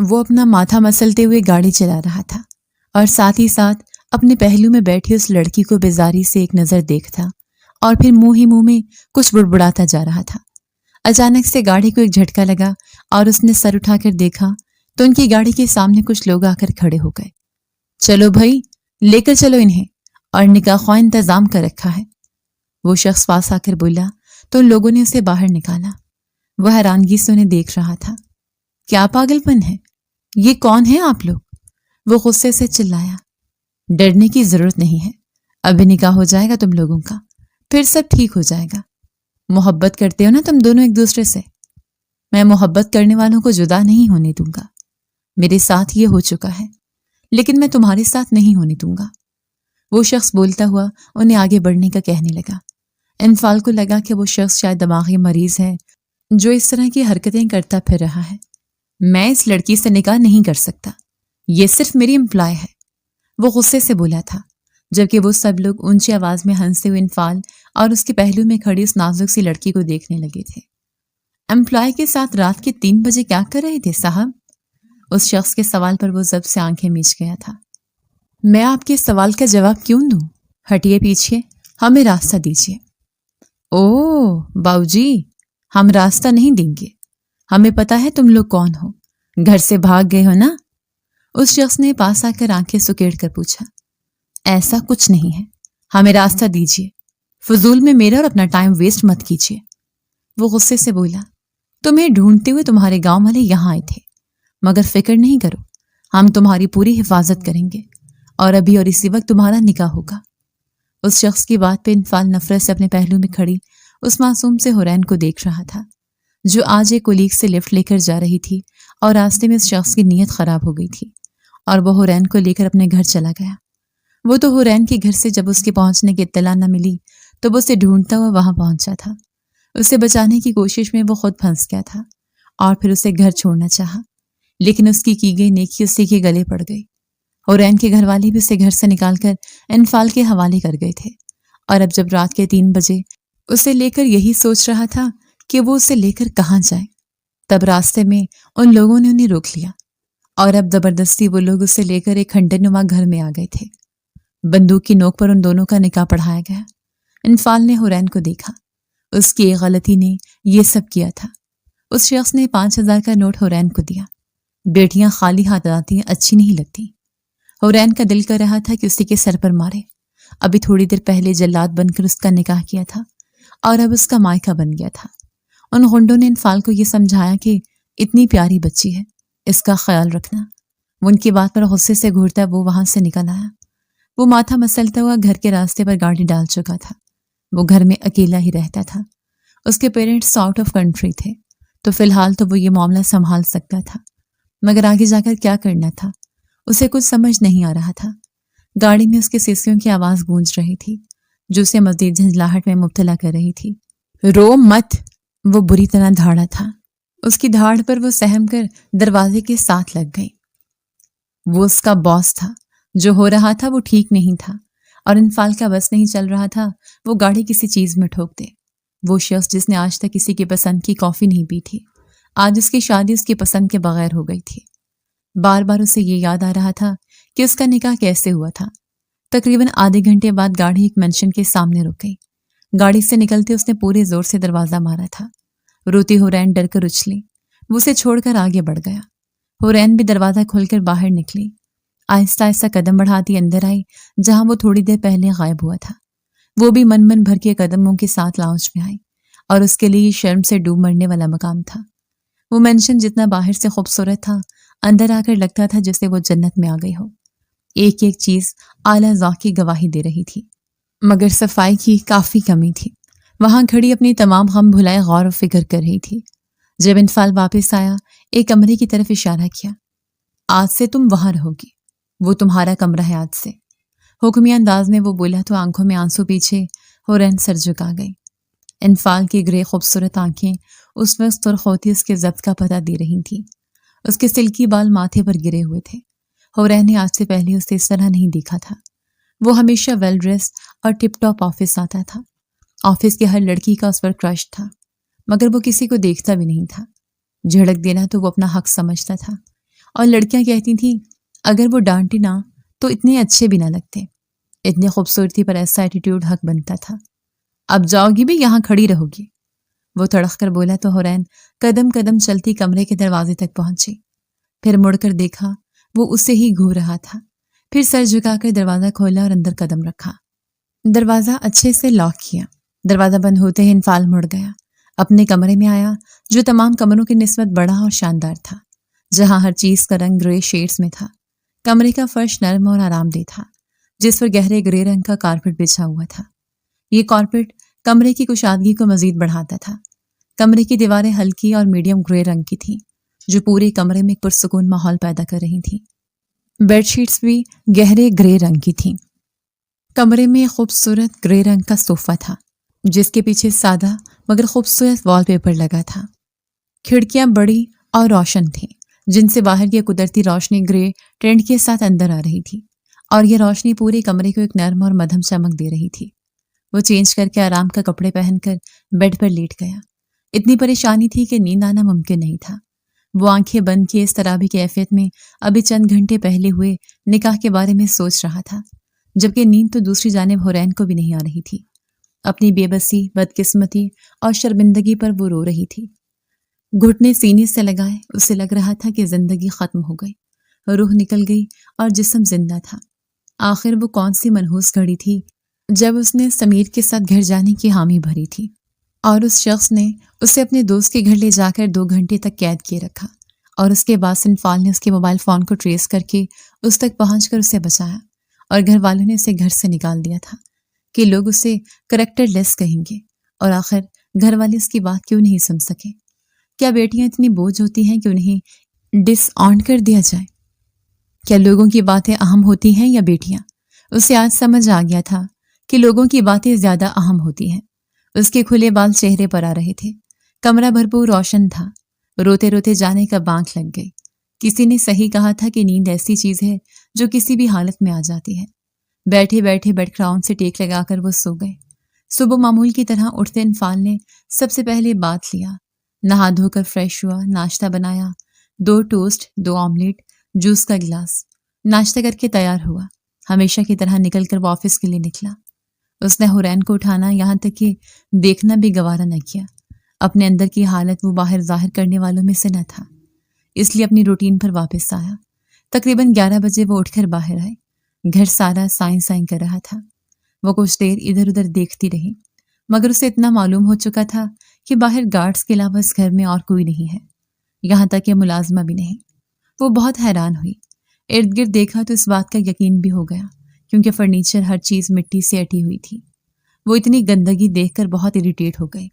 وہ اپنا ماتھا مسلتے ہوئے گاڑی چلا رہا تھا اور ساتھ ہی ساتھ اپنے پہلو میں بیٹھی اس لڑکی کو بیزاری سے ایک نظر دیکھتا اور پھر منہ ہی منہ میں کچھ بڑبڑاتا جا رہا تھا۔ اچانک سے گاڑی کو ایک جھٹکا لگا اور اس نے سر اٹھا کر دیکھا تو ان کی گاڑی کے سامنے کچھ لوگ آ کر کھڑے ہو گئے۔ چلو بھائی، لے کر چلو انہیں، اور نکاح خواہ انتظام کر رکھا ہے۔ وہ شخص پاس آ کر بولا تو ان لوگوں نے اسے باہر نکالا۔ وہ حیرانگی سے انہیں دیکھ رہا تھا۔ کیا پاگل پن ہے؟ یہ کون ہیں آپ لوگ؟ وہ غصے سے چلایا۔ ڈرنے کی ضرورت نہیں ہے، ابھی نکاح ہو جائے گا تم لوگوں کا، پھر سب ٹھیک ہو جائے گا۔ محبت کرتے ہو نا تم دونوں ایک دوسرے سے؟ میں محبت کرنے والوں کو جدا نہیں ہونے دوں گا۔ میرے ساتھ یہ ہو چکا ہے، لیکن میں تمہارے ساتھ نہیں ہونے دوں گا۔ وہ شخص بولتا ہوا انہیں آگے بڑھنے کا کہنے لگا۔ انفال کو لگا کہ وہ شخص شاید دماغی مریض ہے جو اس طرح کی حرکتیں کرتا پھر رہا ہے۔ میں اس لڑکی سے نکاح نہیں کر سکتا، یہ صرف میری امپلائی ہے، وہ غصے سے بولا تھا، جبکہ وہ سب لوگ اونچی آواز میں ہنستے ہوئے انفال اور اس کے پہلو میں کھڑی اس نازک سی لڑکی کو دیکھنے لگے تھے۔ امپلائی کے ساتھ رات کے 3 بجے کیا کر رہے تھے صاحب؟ اس شخص کے سوال پر وہ ضبط سے آنکھیں میچ گیا تھا۔ میں آپ کے سوال کا جواب کیوں دوں؟ ہٹیے پیچھے، ہمیں راستہ دیجیے۔ اوہ باؤجی، ہم راستہ نہیں دیں گے، ہمیں پتا ہے تم لوگ کون ہو، گھر سے بھاگ گئے ہو نا؟ اس شخص نے پاس آ کر آنکھیں سکیڑ کر پوچھا۔ ایسا کچھ نہیں ہے، ہمیں راستہ دیجیے، فضول میں میرا اور اپنا ٹائم ویسٹ مت کیجیے۔ وہ غصے سے بولا۔ تمہیں ڈھونڈتے ہوئے تمہارے گاؤں والے یہاں آئے تھے، مگر فکر نہیں کرو، ہم تمہاری پوری حفاظت کریں گے اور ابھی اور اسی وقت تمہارا نکاح ہوگا۔ اس شخص کی بات پہ انفال نفرت سے اپنے پہلو میں کھڑی اس معصوم سے حورین کو دیکھ رہا تھا، جو آج ایک کولیگ سے لفٹ لے کر جا رہی تھی اور راستے میں اس شخص کی نیت خراب ہو گئی تھی اور وہ حورین کو لے کر اپنے گھر چلا گیا۔ وہ تو حورین کے گھر سے جب اس کے پہنچنے کی اطلاع نہ ملی تو وہ اسے ڈھونڈتا ہوا وہاں پہنچا تھا۔ اسے بچانے کی کوشش میں وہ خود پھنس گیا تھا اور پھر اسے گھر چھوڑنا چاہا، لیکن اس کی گئی نیکی اسی کے گلے پڑ گئی۔ حورین کے گھر والے بھی اسے گھر سے نکال کر انفال کے حوالے کر گئے تھے، اور اب جب رات کے 3 بجے اسے لے کر یہی سوچ رہا تھا کہ وہ اسے لے کر کہاں جائے، تب راستے میں ان لوگوں نے انہیں روک لیا اور اب زبردستی وہ لوگ اسے لے کر ایک کھنڈر نما گھر میں آ گئے تھے۔ بندوق کی نوک پر ان دونوں کا نکاح پڑھایا گیا۔ انفال نے حورین کو دیکھا، اس کی ایک غلطی نے یہ سب کیا تھا۔ اس شخص نے 5000 کا نوٹ حورین کو دیا۔ بیٹیاں خالی ہاتھ آتی ہیں اچھی نہیں لگتی۔ حورین کا دل کر رہا تھا کہ اسی کے سر پر مارے، ابھی تھوڑی دیر پہلے جلاد بن کر اس کا نکاح کیا تھا اور اب اس کا مائکہ بن گیا تھا۔ ان غنڈوں نے انفال کو یہ سمجھایا کہ اتنی پیاری بچی ہے، اس کا خیال رکھنا۔ وہ ان کی بات پر غصے سے گھورتا وہ وہاں سے نکل آیا۔ وہ ماتھا مسلتا ہوا گھر کے راستے پر گاڑی ڈال چکا تھا۔ وہ گھر میں اکیلا ہی رہتا تھا۔ اس کے پیرنٹس آؤٹ آف کنٹری تھے، تو فی الحال تو وہ یہ معاملہ سنبھال سکتا تھا، مگر آگے جا کر کیا کرنا تھا اسے کچھ سمجھ نہیں آ رہا تھا۔ گاڑی میں اس کے سیسیوں کی آواز گونج رہی تھی جو اسے مزید جھنجھلاہٹ میں مبتلا کر رہی تھی۔ رو مت، وہ بری طرح دھاڑا تھا۔ اس کی دھاڑ پر وہ سہم کر دروازے کے ساتھ لگ گئی۔ وہ اس کا باس تھا، جو ہو رہا تھا وہ ٹھیک نہیں تھا، اور انفال کا بس نہیں چل رہا تھا وہ گاڑی کسی چیز میں ٹھوک دے۔ وہ شخص جس نے آج تک کسی کی پسند کی کافی نہیں پی تھی، آج اس کی شادی اس کی پسند کے بغیر ہو گئی تھی۔ بار بار اسے یہ یاد آ رہا تھا کہ اس کا نکاح کیسے ہوا تھا۔ تقریباً آدھے گھنٹے بعد گاڑی ایک مینشن کے سامنے رک گئی۔ گاڑی سے نکلتے اس نے پورے زور سے دروازہ مارا تھا۔ روتی حورین ڈر کر اچھلی۔ وہ اسے چھوڑ کر آگے بڑھ گیا۔ حورین بھی دروازہ کھول کر باہر نکلی۔ آہستہ آہستہ قدم بڑھاتی اندر آئی جہاں وہ تھوڑی دیر پہلے غائب ہوا تھا۔ وہ بھی من من بھر کے قدموں کے ساتھ لاؤنج میں آئی، اور اس کے لیے یہ شرم سے ڈوب مرنے والا مقام تھا۔ وہ مینشن جتنا باہر سے خوبصورت تھا، اندر آ کر لگتا تھا جیسے وہ جنت میں آ گئی ہو۔ ایک ایک چیز اعلیٰ ذوق کی گواہی دے رہی تھی، مگر صفائی کی کافی کمی تھی۔ وہاں کھڑی اپنی تمام غم بھلائے غور و فکر کر رہی تھی۔ جب انفال واپس آیا، ایک کمرے کی طرف اشارہ کیا۔ آج سے تم وہاں رہو گی، وہ تمہارا کمرہ ہے آج سے۔ حکمی انداز میں وہ بولا تو آنکھوں میں آنسو پیچھے حورین سر جھکا گئی۔ انفال کی گرے خوبصورت آنکھیں اس وقت سرخ ہوتی اس کے ضبط کا پتہ دے رہی تھیں۔ اس کے سلکی بال ماتھے پر گرے ہوئے تھے۔ حورین نے آج سے پہلے اسے اس طرح نہیں دیکھا تھا۔ وہ ہمیشہ ویل ڈریس اور ٹپ ٹاپ آفس آتا تھا۔ آفس کی ہر لڑکی کا اس پر کرش تھا، مگر وہ کسی کو دیکھتا بھی نہیں تھا۔ جھڑک دینا تو وہ اپنا حق سمجھتا تھا، اور لڑکیاں کہتی تھیں اگر وہ ڈانٹے نہ تو اتنے اچھے بھی نہ لگتے، اتنی خوبصورتی پر ایسا ایٹیٹیوڈ حق بنتا تھا۔ اب جاؤ گی بھی یہاں کھڑی رہو گی؟ وہ تڑخ کر بولا تو حورین قدم قدم چلتی کمرے کے دروازے تک پہنچی، پھر مڑ کر دیکھا وہ اسے ہی گھور رہا تھا، پھر سر جھکا کر دروازہ کھولا اور اندر قدم رکھا۔ دروازہ اچھے سے لاک کیا۔ دروازہ بند ہوتے ہی انفال مڑ گیا، اپنے کمرے میں آیا جو تمام کمروں کی نسبت بڑا اور شاندار تھا، جہاں ہر چیز کا رنگ گرے شیڈز میں تھا۔ کمرے کا فرش نرم اور آرام دہ تھا، جس پر گہرے گرے رنگ کا کارپیٹ بچھا ہوا تھا۔ یہ کارپیٹ کمرے کی کشادگی کو مزید بڑھاتا تھا۔ کمرے کی دیواریں ہلکی اور میڈیم گرے رنگ کی تھیں، جو پورے کمرے میں پرسکون ماحول پیدا کر رہی تھیں۔ بیڈ شیٹس بھی گہرے گرے رنگ کی تھیں۔ کمرے میں ایک خوبصورت گرے رنگ کا صوفہ تھا، جس کے پیچھے سادہ مگر خوبصورت وال پیپر لگا تھا۔ کھڑکیاں بڑی اور روشن تھیں، جن سے باہر کی قدرتی روشنی گرے ٹینٹ کے ساتھ اندر آ رہی تھی، اور یہ روشنی پورے کمرے کو ایک نرم اور مدھم چمک دے رہی تھی۔ وہ چینج کر کے آرام کا کپڑے پہن کر بیڈ پر لیٹ گیا۔ اتنی پریشانی تھی کہ نیند آنا ممکن نہیں تھا۔ وہ آنکھیں بند کیے اس طرح بھی کیفیت میں ابھی چند گھنٹے پہلے ہوئے نکاح کے بارے میں سوچ رہا تھا، جبکہ نیند تو دوسری جانب حورین کو بھی نہیں آ رہی تھی۔ اپنی بے بسی، بدقسمتی اور شرمندگی پر وہ رو رہی تھی۔ گھٹنے سینے سے لگائے اسے لگ رہا تھا کہ زندگی ختم ہو گئی، روح نکل گئی اور جسم زندہ تھا۔ آخر وہ کون سی منحوس گھڑی تھی جب اس نے سمیر کے ساتھ گھر جانے کی حامی بھری تھی، اور اس شخص نے اسے اپنے دوست کے گھر لے جا کر 2 گھنٹے تک قید کیے رکھا، اور اس کے بعد سنفال نے اس کے موبائل فون کو ٹریس کر کے اس تک پہنچ کر اسے بچایا، اور گھر والوں نے اسے گھر سے نکال دیا تھا کہ لوگ اسے کریکٹر لیس کہیں گے، اور آخر گھر والے اس کی بات کیوں نہیں سن سکے؟ کیا بیٹیاں اتنی بوجھ ہوتی ہیں کہ انہیں ڈس آن کر دیا جائے؟ کیا لوگوں کی باتیں اہم ہوتی ہیں یا بیٹیاں؟ اسے آج سمجھ آ گیا تھا کہ لوگوں کی باتیں زیادہ اہم ہوتی ہیں۔ اس کے کھلے بال چہرے پر آ رہے تھے، کمرہ بھرپور روشن تھا۔ روتے روتے جانے کا بانک لگ گئی۔ کسی نے صحیح کہا تھا کہ نیند ایسی چیز ہے جو کسی بھی حالت میں آ جاتی ہے۔ بیٹھے بیٹھے بیڈ کراؤن سے ٹیک لگا کر وہ سو گئے۔ صبح معمول کی طرح اٹھتے انفال نے سب سے پہلے باتھ لیا، نہا دھو کر فریش ہوا، ناشتہ بنایا، 2 ٹوسٹ، 2 آملیٹ، جوس کا گلاس۔ ناشتہ کر کے تیار ہوا، ہمیشہ کی طرح نکل کر وہ آفس کے لیے نکلا۔ اس نے حورین کو اٹھانا، یہاں تک کہ دیکھنا بھی گوارا نہ کیا۔ اپنے اندر کی حالت وہ باہر ظاہر کرنے والوں میں سے نہ تھا، اس لیے اپنی روٹین پر واپس آیا۔ تقریباً 11 بجے وہ اٹھ کر باہر آئے۔ گھر سارا سائیں سائیں کر رہا تھا۔ وہ کچھ دیر ادھر ادھر دیکھتی رہی، مگر اسے اتنا معلوم ہو چکا تھا کہ باہر گارڈز کے علاوہ اس گھر میں اور کوئی نہیں ہے، یہاں تک کہ ملازمہ بھی نہیں۔ وہ بہت حیران ہوئی۔ ارد گرد دیکھا تو اس بات کا یقین بھی ہو گیا، کیونکہ فرنیچر ہر چیز مٹی سے اٹی ہوئی تھی۔ وہ اتنی گندگی دیکھ کر بہت اریٹیٹ ہو گئے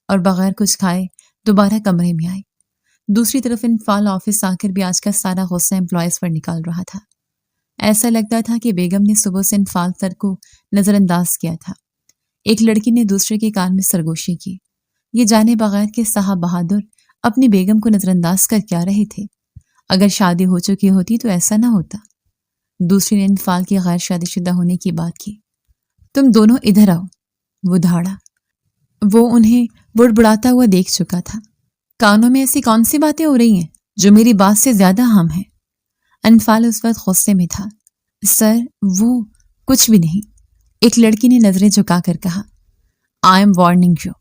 اور بغیر کچھ کھائے دوبارہ کمرے میں آئے۔ دوسری طرف انفال آفس آ کر بھی آج کا سارا غصہ امپلائیز پر نکال رہا تھا۔ ایسا لگتا تھا کہ بیگم نے صبح سے انفال سر کو نظر انداز کیا تھا۔ ایک لڑکی نے دوسرے کے کان میں سرگوشی کی، یہ جانے بغیر کہ صاحب بہادر اپنی بیگم کو نظر انداز کر کیا رہے تھے۔ اگر شادی ہو چکی ہوتی تو ایسا نہ ہوتا۔ دوسری نے انفال کی غیر شادی شدہ ہونے کی بات کی۔ تم دونوں ادھر آؤ، وہ دھاڑا۔ وہ انہیں بڑبڑاتا ہوا دیکھ چکا تھا۔ کانوں میں ایسی کون سی باتیں ہو رہی ہیں جو میری بات سے زیادہ اہم ہیں؟ انفال اس وقت غصے میں تھا۔ سر وہ کچھ بھی نہیں، ایک لڑکی نے نظریں جھکا کر کہا۔ I am warning you,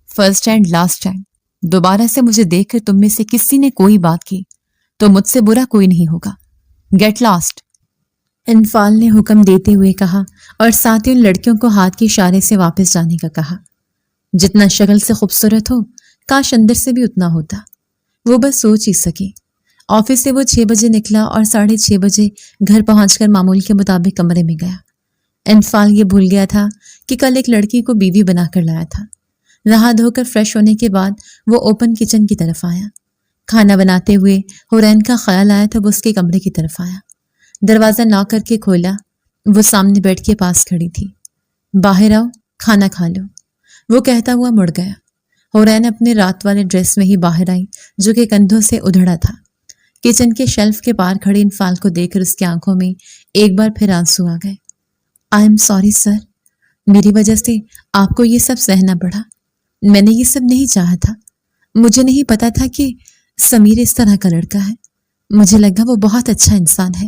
first and last time, دوبارہ سے مجھے دیکھ کر تم میں سے کسی نے کوئی بات کی تو مجھ سے برا کوئی نہیں ہوگا۔ گیٹ لاسٹ، انفال نے حکم دیتے ہوئے کہا، اور ساتھ ہی ان لڑکیوں کو ہاتھ کے اشارے سے واپس جانے کا کہا۔ جتنا شکل سے خوبصورت ہو، کاش اندر سے بھی اتنا ہوتا۔ وہ بس سوچ ہی سکی۔ آفس سے وہ 6 بجے نکلا اور 6:30 بجے گھر پہنچ کر معمول کے مطابق کمرے میں گیا۔ انفال یہ بھول گیا تھا کہ کل ایک لڑکی کو بیوی بنا کر لایا تھا۔ نہا دھو کر فریش ہونے کے بعد وہ اوپن کچن کی طرف آیا۔ کھانا بناتے ہوئے حورین کا خیال آیا تو وہ اس کے کمرے کی طرف آیا۔ دروازہ ناک کر کے کھولا۔ وہ سامنے بیڈ کے پاس کھڑی تھی۔ باہر آؤ، کھانا کھا لو، وہ کہتا ہوا مڑ گیا۔ حورین اپنے رات والے ڈریس میں ہی باہر آئی، جو کہ کندھوں سے ادھڑا تھا۔ کچن کے شیلف کے پار کھڑے انفال کو دیکھ کر اس کی آنکھوں میں ایک بار پھر آنسو آ گئے۔ آئی ایم سوری سر، میری وجہ سے آپ کو یہ سب سہنا پڑا۔ میں نے یہ سب نہیں چاہا تھا، مجھے نہیں پتا تھا کہ سمیر اس طرح کا لڑکا ہے۔ مجھے لگا وہ بہت اچھا انسان ہے،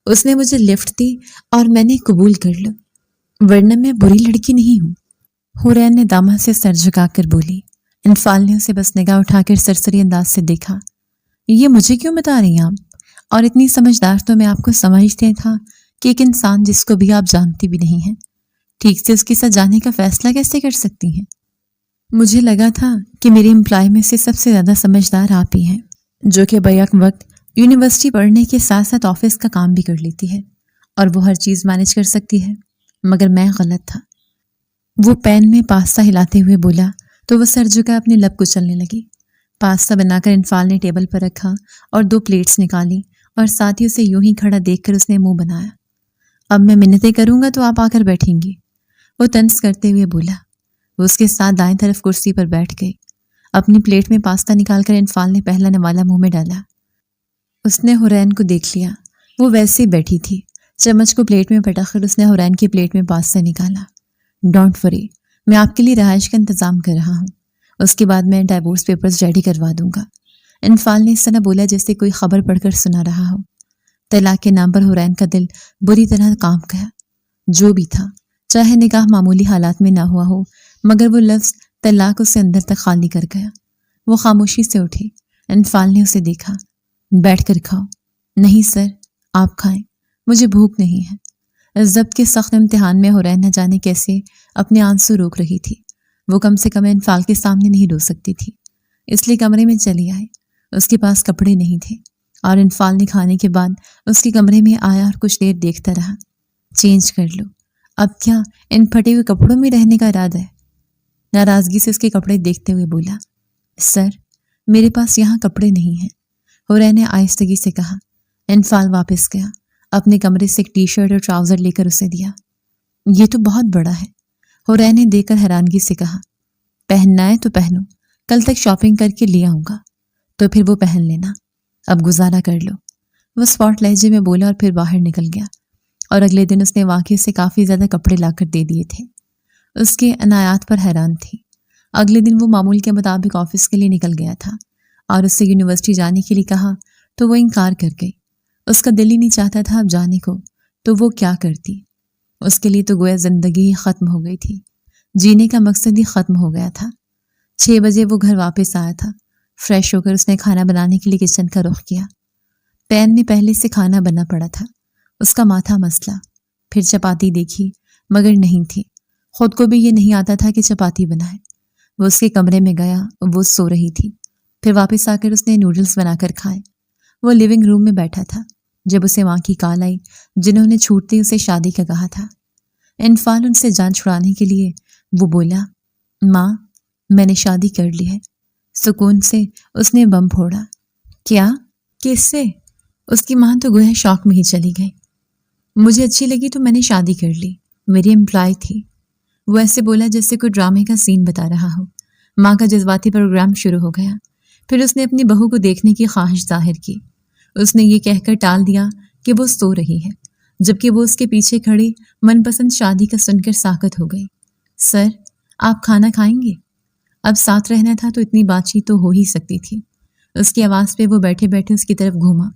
اس نے مجھے لفٹ دی اور میں نے قبول کر لو، ورنہ میں بری لڑکی نہیں ہوں۔ حورین نے دامہ سے سر جھکا کر بولی۔ انفال نے اسے بس نگاہ اٹھا کر سرسری انداز سے دیکھا۔ یہ مجھے کیوں بتا رہی ہیں آپ؟ اور اتنی سمجھدار تو میں آپ کو سمجھتے تھا کہ ایک انسان جس کو بھی آپ جانتی بھی نہیں ہیں، ٹھیک سے اس کے ساتھ جانے کا فیصلہ کیسے کر سکتی ہیں؟ مجھے لگا تھا کہ میری امپلائی میں سے سب سے زیادہ سمجھدار آپ ہی ہیں، جو کہ بیک وقت یونیورسٹی پڑھنے کے ساتھ ساتھ آفس کا کام بھی کر لیتی ہے اور وہ ہر چیز مینج کر سکتی ہے، مگر میں غلط تھا۔ وہ پین میں پاستا ہلاتے ہوئے بولا تو وہ سر جھکا اپنے لب کو چلنے لگی۔ پاستا بنا کر انفال نے ٹیبل پر رکھا اور 2 پلیٹس نکالی اور ساتھ ہی اسے یوں ہی کھڑا دیکھ کر اس نے منہ بنایا۔ اب میں منتیں کروں گا تو آپ آ کر بیٹھیں گی، وہ طنز کرتے ہوئے بولا۔ وہ اس کے ساتھ دائیں طرف کرسی پر بیٹھ گئی۔ اپنی پلیٹ میں پاستا نکال کر انفال نے پہلا نوالا منہ میں ڈالا۔ اس نے حورین کو دیکھ لیا، وہ ویسے ہی بیٹھی تھی۔ چمچ کو پلیٹ میں پٹک کر اس نے حورین کی پلیٹ میں پاستا نکالا۔ ڈونٹ وری، میں آپ کے لیے رہائش کا انتظام کر رہا ہوں، اس کے بعد میں ڈائیورس پیپرز ریڈی کروا دوں گا۔ انفال نے اس طرح بولا جیسے کوئی خبر پڑھ کر سنا رہا ہو۔ طلاق کے نام پر حورین کا دل بری طرح کانپ گیا۔ جو بھی تھا، چاہے نکاح معمولی حالات میں نہ ہوا ہو، مگر وہ لفظ طلاق اسے اندر تک خالی کر گیا۔ وہ خاموشی سے اٹھی۔ انفال نے اسے دیکھا۔ بیٹھ کر کھاؤ۔ نہیں سر، آپ کھائیں، مجھے بھوک نہیں ہے۔ ضبط کے سخت امتحان میں حورین نہ جانے کیسے اپنے آنسو روک رہی تھی۔ وہ کم سے کم انفال کے سامنے نہیں رو سکتی تھی، اس لیے کمرے میں چلی آئی۔ اس کے پاس کپڑے نہیں تھے اور انفال نے کھانے کے بعد اس کے کمرے میں آیا اور کچھ دیر دیکھتا رہا۔ چینج کر لو، اب کیا ان پھٹے ہوئے کپڑوں میں رہنے کا ارادہ ہے؟ ناراضگی سے اس کے کپڑے دیکھتے ہوئے بولا۔ سر، میرے پاس یہاں کپڑے نہیں ہیں، حورین نے آہستگی سے کہا۔ انفال واپس گیا، اپنے کمرے سے ایک ٹی شرٹ اور ٹراؤزر لے کر اسے دیا۔ یہ تو بہت بڑا ہے، حورین نے دے کر حیرانگی سے کہا۔ پہننا ہے تو پہنو، کل تک شاپنگ کر کے لے آؤں گا، تو پھر وہ پہن لینا، اب گزارا کر لو، وہ اسپاٹ لہجے میں بولا اور پھر باہر نکل گیا۔ اور اگلے دن اس نے واقعے سے کافی زیادہ کپڑے لا کر دے دیے تھے۔ اس کے عنایات پر حیران تھی۔ اگلے دن وہ معمول کے مطابق آفس کے لیے نکل گیا تھا اور اس سے یونیورسٹی جانے کے لیے کہا تو وہ انکار کر گئی۔ اس کا دل ہی نہیں چاہتا تھا اب جانے کو، تو وہ کیا کرتی؟ اس کے لیے تو گویا زندگی ہی ختم ہو گئی تھی، جینے کا مقصد ہی ختم ہو گیا تھا۔ 6 بجے وہ گھر واپس آیا تھا۔ فریش ہو کر اس نے کھانا بنانے کے لیے کچن کا رخ کیا۔ پین میں پہلے سے کھانا بنا پڑا تھا۔ اس کا ماتھا مسلا، پھر چپاتی دیکھی مگر نہیں تھی۔ خود کو بھی یہ نہیں آتا تھا کہ چپاتی بنائے۔ وہ اس کے کمرے میں گیا، وہ سو رہی تھی۔ پھر واپس آ کر اس نے نوڈلز بنا کر کھائے۔ وہ لیونگ روم میں بیٹھا تھا جب اسے ماں کی کال آئی، جنہوں نے چھوٹتے اسے شادی کا کہا تھا۔ انفال ان سے جان چھڑانے کے لیے وہ بولا، ماں میں نے شادی کر لی ہے۔ سکون سے اس نے بم پھوڑا۔ کیا؟ کس سے؟ اس کی ماں تو گویا شوق میں ہی چلی گئی۔ مجھے اچھی لگی تو میں نے شادی کر لی، میری امپلائی تھی۔ وہ ایسے بولا جیسے کوئی ڈرامے کا سین بتا رہا ہو۔ ماں کا جذباتی پروگرام شروع ہو گیا۔ پھر اس نے اپنی بہو کو دیکھنے کی خواہش ظاہر کی۔ اس نے یہ کہہ کر ٹال دیا کہ وہ سو رہی ہے، جبکہ وہ اس کے پیچھے کھڑی من پسند شادی کا سن کر ساکت ہو گئی۔ سر، آپ کھانا کھائیں گے؟ اب ساتھ رہنا تھا تو اتنی بات چیت تو ہو ہی سکتی تھی۔ اس کی آواز پہ وہ بیٹھے بیٹھے اس کی طرف گھوما۔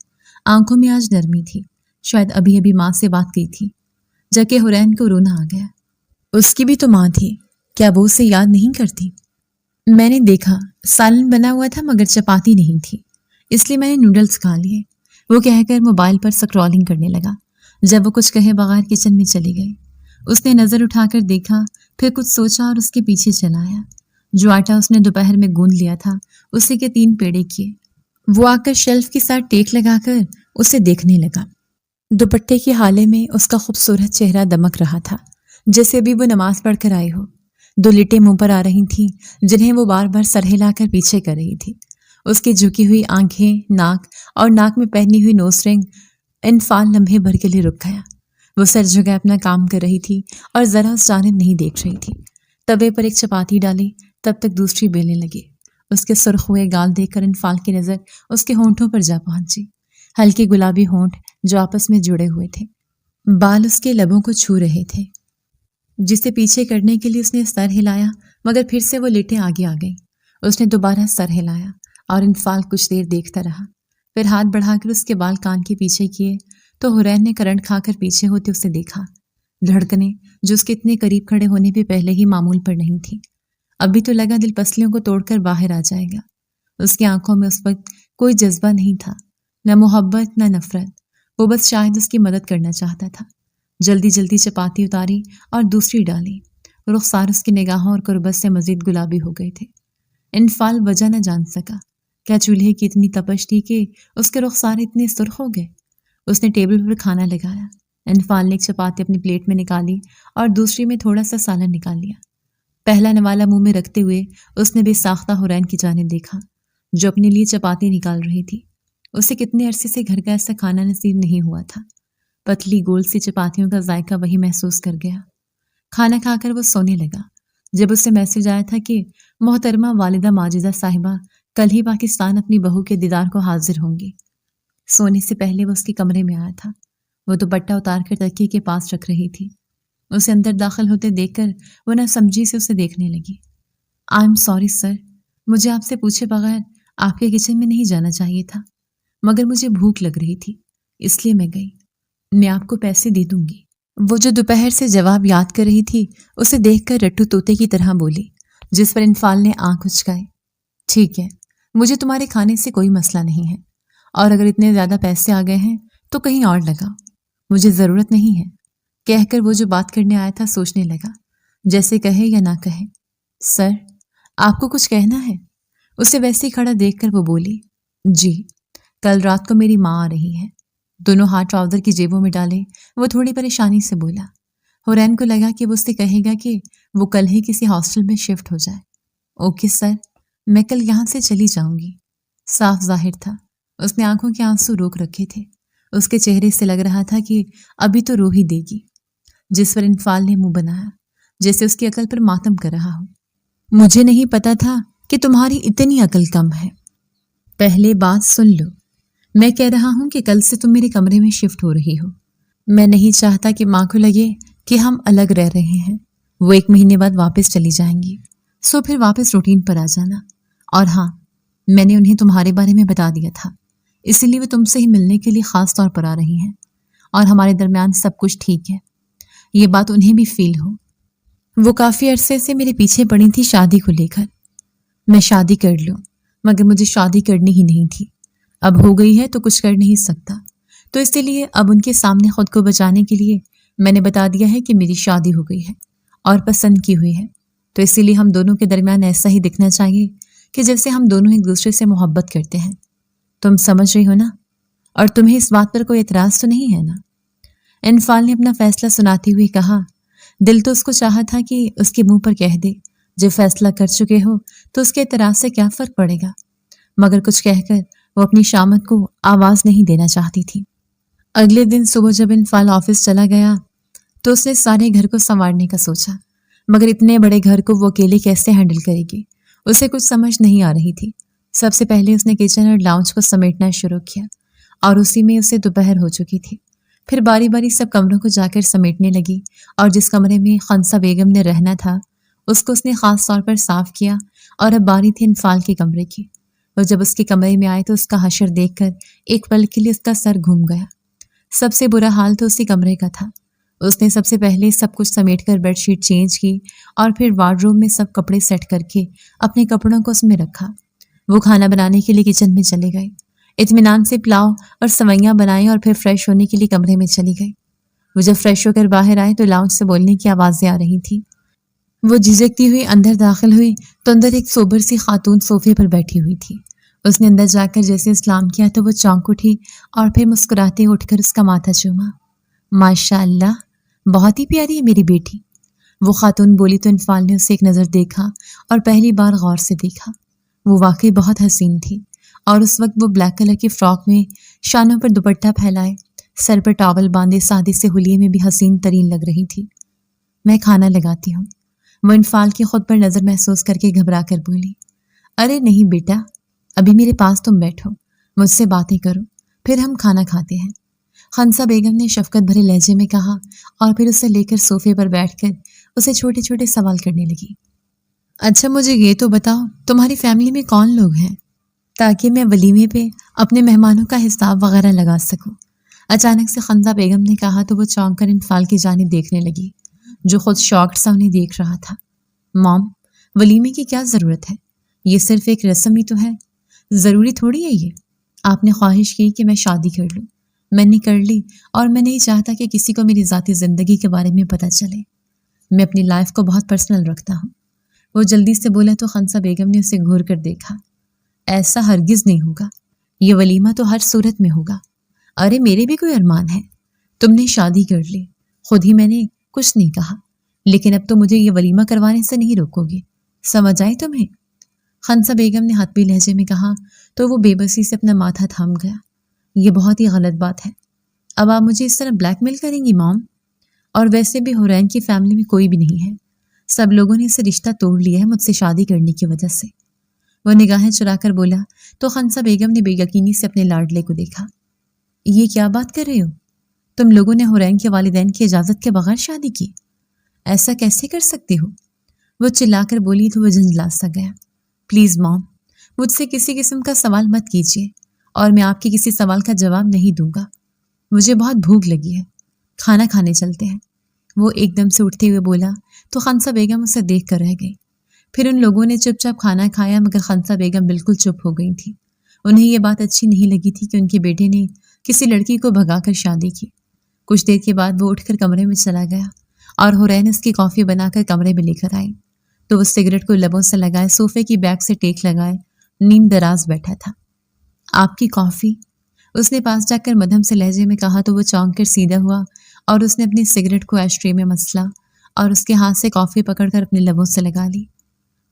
آنکھوں میں آج نرمی تھی، شاید ابھی ابھی ماں سے بات کی تھی۔ جبکہ حورین کو رونا آ گیا۔ اس کی بھی تو ماں تھی، کیا وہ اسے یاد نہیں کرتی؟ میں نے دیکھا سالن بنا ہوا تھا مگر چپاتی نہیں تھی، اس لیے میں نے نوڈلز کھا لیے، وہ کہہ کر موبائل پر سکرولنگ کرنے لگا۔ جب وہ کچھ کہے بغیر کچن میں چلی گئی۔ اس نے نظر اٹھا کر دیکھا، پھر کچھ سوچا اور اس کے پیچھے چلا آیا۔ جو آٹا اس نے دوپہر میں گوندھ لیا تھا اسے کے 3 پیڑے کیے۔ وہ آ کر شیلف کے ساتھ ٹیک لگا کر اسے دیکھنے لگا۔ دوپٹے کے حالے میں اس کا خوبصورت چہرہ دمک رہا تھا، جیسے ابھی وہ نماز پڑھ کر آئی ہو۔ 2 لٹیں منہ پر آ رہی تھیں جنہیں وہ بار بار سر ہلا کر پیچھے کر رہی تھی۔ اس کی جھکی ہوئی آنکھیں، ناک اور ناک میں پہنی ہوئی نوز رنگ۔ انفال لمحے بھر کے لیے رک گیا۔ وہ سر جھکائے اپنا کام کر رہی تھی اور ذرا اس جانب نہیں دیکھ رہی تھی۔ توے پر ایک چپاتی ڈالی، تب تک دوسری بیلنے لگی۔ اس کے سرخ ہوئے گال دیکھ کر انفال کی نظر اس کے ہونٹوں پر جا پہنچی، ہلکے گلابی ہونٹ جو آپس میں جڑے ہوئے تھے۔ بال اس کے لبوں کو چھو رہے تھے۔ جسے پیچھے کرنے کے لیے اس نے سر ہلایا مگر پھر سے وہ لٹیں آگے آ گئیں۔ اس نے دوبارہ سر ہلایا اور انفال کچھ دیر دیکھتا رہا۔ پھر ہاتھ بڑھا کر اس کے بال کان کے پیچھے کیے تو حرین نے کرنٹ کھا کر پیچھے ہوتے اسے دیکھا۔ دھڑکنیں جو اس کے اتنے قریب کھڑے ہونے بھی پہلے ہی معمول پر نہیں تھی، ابھی تو لگا دل پسلیوں کو توڑ کر باہر آ جائے گا۔ اس کی آنکھوں میں اس وقت کوئی جذبہ نہیں تھا، نہ محبت نہ نفرت، وہ بس شاید اس کی مدد کرنا چاہتا تھا۔ جلدی جلدی چپاتی اتاری اور دوسری ڈالی۔ رخسار اس کی نگاہوں اور قربت سے مزید گلابی ہو گئے تھے۔ انفال وجہ نہ جان سکا، کیا چولہے کی اتنی تپش تھی کہ اس کے رخسار اتنے سرخ ہو گئے؟ اس نے ٹیبل پر کھانا لگایا۔ انفال نے ایک چپاتی اپنی پلیٹ میں نکالی اور دوسری میں تھوڑا سا سالن نکال لیا۔ پہلا نوالا منہ میں رکھتے ہوئے اس نے بے ساختہ حرین کی جانب دیکھا جو اپنے لیے چپاتی نکال رہی تھی۔ اسے کتنے عرصے سے گھر کا ایسا کھانا نصیب نہیں ہوا تھا۔ پتلی گول سی چپاتیوں کا ذائقہ وہی محسوس کر گیا۔ کھانا کھا کر وہ سونے لگا۔ جب اسے میسج آیا تھا کہ محترمہ والدہ ماجدہ صاحبہ کل ہی پاکستان اپنی بہو کے دیدار کو حاضر ہوں گی، سونے سے پہلے وہ اس کے کمرے میں آیا تھا۔ وہ دوپٹہ اتار کر تکیے کے پاس رکھ رہی تھی۔ اسے اندر داخل ہوتے دیکھ کر وہ نہ سمجھی سے اسے دیکھنے لگی۔ آئی ایم سوری سر، مجھے آپ سے پوچھے بغیر آپ کے کچن میں نہیں جانا چاہیے تھا، مگر مجھے بھوک لگ رہی تھی اس لیے میں گئی۔ میں آپ کو پیسے دے دوں گی۔ وہ جو دوپہر سے جواب یاد کر رہی تھی اسے دیکھ کر رٹو طوطے کی طرح بولی، جس پر انفال نے آنکھ اچکائے۔ ٹھیک ہے، مجھے تمہارے کھانے سے کوئی مسئلہ نہیں ہے، اور اگر اتنے زیادہ پیسے آ گئے ہیں تو کہیں اور لگاؤ، مجھے ضرورت نہیں ہے، کہہ کر وہ جو بات کرنے آیا تھا سوچنے لگا، جیسے کہے یا نہ کہے۔ سر، آپ کو کچھ کہنا ہے؟ اسے ویسے ہی کھڑا دیکھ کر وہ بولی، جی، کل رات کو میری ماں آ رہی ہے۔ دونوں ہاتھ ٹراؤزر کی جیبوں میں ڈالے وہ تھوڑی پریشانی سے بولا۔ حرین کو لگا کہ وہ اس سے کہے گا کہ وہ کل ہی کسی ہاسٹل میں شفٹ ہو جائے۔ اوکے سر، میں کل یہاں سے چلی جاؤں گی۔ صاف ظاہر تھا اس نے آنکھوں کے آنسو روک رکھے تھے۔ اس کے چہرے سے لگ رہا تھا کہ ابھی تو رو ہی دے گی، جس پر انفال نے منہ بنایا جیسے اس کی عقل پر ماتم کر رہا ہو۔ مجھے نہیں پتا تھا کہ تمہاری اتنی عقل کم ہے۔ پہلے بات سن لو، میں کہہ رہا ہوں کہ کل سے تم میرے کمرے میں شفٹ ہو رہی ہو۔ میں نہیں چاہتا کہ ماں کو لگے کہ ہم الگ رہ رہے ہیں۔ وہ 1 مہینے بعد واپس چلی جائیں گی، سو پھر واپس روٹین پر آ جانا۔ اور ہاں، میں نے انہیں تمہارے بارے میں بتا دیا تھا، اسی لیے وہ تم سے ہی ملنے کے لیے خاص طور پر آ رہی ہیں، اور ہمارے درمیان سب کچھ ٹھیک ہے۔ یہ بات انہیں بھی فیل ہو۔ وہ کافی عرصے سے میرے پیچھے پڑی تھی شادی کو لے کر۔ میں شادی کر لوں، مگر مجھے شادی کرنی ہی نہیں تھی۔ اب ہو گئی ہے تو کچھ کر نہیں سکتا، تو اسی لیے اب ان کے سامنے خود کو بچانے کے لیے میں نے بتا دیا ہے کہ میری شادی ہو گئی ہے اور پسند کی ہوئی ہے۔ تو اسی لیے ہم دونوں کے درمیان ایسا ہی دکھنا چاہیے کہ جیسے ہم دونوں ایک دوسرے سے محبت کرتے ہیں۔ تم سمجھ رہی ہو نا؟ اور تمہیں اس بات پر کوئی اعتراض تو نہیں ہے نا؟ انفال نے اپنا فیصلہ سناتے ہوئے کہا۔ دل تو اس کو چاہا تھا کہ اس کے منہ پر کہہ دے، جب فیصلہ کر چکے ہو تو اس کے اعتراض سے کیا فرق پڑے گا، مگر کچھ کہہ کر وہ اپنی شامت کو آواز نہیں دینا چاہتی تھی۔ اگلے دن صبح جب انفال آفس چلا گیا تو اس نے سارے گھر کو سنوارنے کا سوچا، مگر اتنے بڑے گھر کو وہ اکیلے کیسے ہینڈل کرے گی، اسے کچھ سمجھ نہیں آ رہی تھی۔ سب سے پہلے اس نے کچن اور لاؤنج کو سمیٹنا شروع کیا، اور اسی میں اسے دوپہر ہو چکی تھی۔ پھر باری باری سب کمروں کو جا کر سمیٹنے لگی، اور جس کمرے میں خنسا بیگم نے رہنا تھا اس کو اس نے خاص طور پر صاف کیا، اور اب باری تھی انفال کے کمرے کی۔ وہ جب اس کے کمرے میں آئے تو اس کا حشر دیکھ کر ایک پل کے لیے اس کا سر گھوم گیا۔ سب سے برا حال تو اسی کمرے کا تھا۔ اس نے سب سے پہلے سب کچھ سمیٹ کر بیڈ شیٹ چینج کی، اور پھر وارڈروب میں سب کپڑے سیٹ کر کے اپنے کپڑوں کو اس میں رکھا۔ وہ کھانا بنانے کے لیے کچن میں چلے گئے، اطمینان سے پلاؤ اور سوئیاں بنائیں، اور پھر فریش ہونے کے لیے کمرے میں چلی گئی۔ وہ جب فریش ہو کر باہر آئے تو لاؤنج سے بولنے کی آوازیں آ رہی تھی۔ وہ جھجکتی ہوئی اندر داخل ہوئی تو اندر ایک سوبر سی خاتون صوفے پر بیٹھی ہوئی تھی۔ اس نے اندر جا کر جیسے اسلام کیا تو وہ چونک اٹھی، اور پھر مسکراتے اٹھ کر اس کا ماتھا چوما۔ ماشاء اللہ، بہت ہی پیاری ہے میری بیٹی، وہ خاتون بولی تو انفال نے اسے ایک نظر دیکھا، اور پہلی بار غور سے دیکھا۔ وہ واقعی بہت حسین تھی، اور اس وقت وہ بلیک کلر کی فراک میں شانوں پر دوپٹہ پھیلائے، سر پر ٹاول باندھے سادے سے حلیے میں بھی حسین ترین لگ رہی تھی۔ میں کھانا لگاتی ہوں، وہ انفال کی خود پر نظر محسوس کر کے گھبرا کر بولی۔ ارے نہیں بیٹا، ابھی میرے پاس تم بیٹھو، مجھ سے باتیں کرو، پھر ہم کھانا کھاتے ہیں، خنسا بیگم نے شفقت بھرے لہجے میں کہا، اور پھر اسے لے کر صوفے پر بیٹھ کر اسے چھوٹے چھوٹے سوال کرنے لگی۔ اچھا مجھے یہ تو بتاؤ، تمہاری فیملی میں کون لوگ ہیں؟ تاکہ میں ولیمے پہ اپنے مہمانوں کا حساب وغیرہ لگا سکوں۔ اچانک سے خنزہ بیگم نے کہا تو وہ چونک کر انفال کی جانب دیکھنے لگی، جو خود شاکڈ سا انہیں دیکھ رہا تھا۔ مام، ولیمے کی کیا ضرورت ہے؟ یہ صرف ایک رسم ہی تو ہے، ضروری تھوڑی ہے یہ۔ آپ نے خواہش کی کہ میں شادی کر لوں، میں نے کر لی، اور میں نہیں چاہتا کہ کسی کو میری ذاتی زندگی کے بارے میں پتہ چلے۔ میں اپنی لائف کو بہت پرسنل رکھتا ہوں۔ وہ جلدی سے بولا تو خنزہ بیگم نے اسے گھور کر دیکھا۔ ایسا ہرگز نہیں ہوگا، یہ ولیمہ تو ہر صورت میں ہوگا۔ ارے میرے بھی کوئی ارمان ہے، تم نے شادی کر لی، خود ہی میں نے کچھ نہیں کہا، لیکن اب تو مجھے یہ ولیمہ کروانے سے نہیں روکو گے، سمجھ آئی تمہیں؟ خنزہ بیگم نے حتمی لہجے میں کہا تو وہ بے بسی سے اپنا ماتھا تھام گیا۔ یہ بہت ہی غلط بات ہے، اب آپ مجھے اس طرح بلیک میل کریں گی مام؟ اور ویسے بھی حورین کی فیملی میں کوئی بھی نہیں ہے، سب لوگوں نے اسے رشتہ توڑ لیا ہے مجھ سے شادی کرنے کی وجہ سے۔ وہ نگاہیں چرا کر بولا تو خنزہ بیگم نے بے یقینی سے اپنے لاڈلے کو دیکھا۔ یہ کیا بات کر رہے ہو؟ تم لوگوں نے حورین کے والدین کی اجازت کے بغیر شادی کی؟ ایسا کیسے کر سکتے ہو؟ وہ چلا کر بولی تو وہ جھنجھلا سا گیا۔ پلیز مام، مجھ سے کسی قسم کا سوال مت کیجیے، اور میں آپ کے کسی سوال کا جواب نہیں دوں گا۔ مجھے بہت بھوک لگی ہے، کھانا کھانے چلتے ہیں۔ وہ ایک دم سے اٹھتے ہوئے بولا تو خنزہ بیگم اسے دیکھ کر رہ گئی۔ پھر ان لوگوں نے چپ چاپ کھانا کھایا، مگر خنزہ بیگم بالکل چپ ہو گئی تھی۔ انہیں یہ بات اچھی نہیں لگی تھی کہ ان کے بیٹے نے کسی لڑکی کو بھگا کر شادی کی۔ کچھ دیر کے بعد وہ اٹھ کر کمرے میں چلا گیا، اور حورین اس کی کافی بنا کر کمرے میں لے کر آئی تو وہ سگریٹ کو لبوں سے لگائے صوفے کی بیک سے ٹیک لگائے نیم دراز بیٹھا تھا۔ آپ کی کافی؟ اس نے پاس جا کر مدھم سے لہجے میں کہا تو وہ چونک کر سیدھا ہوا، اور اس نے اپنی سگریٹ کو ایش ٹرے میں مسلا اور اس کے ہاتھ سے کافی پکڑ کر اپنے لبوں سے لگا لی۔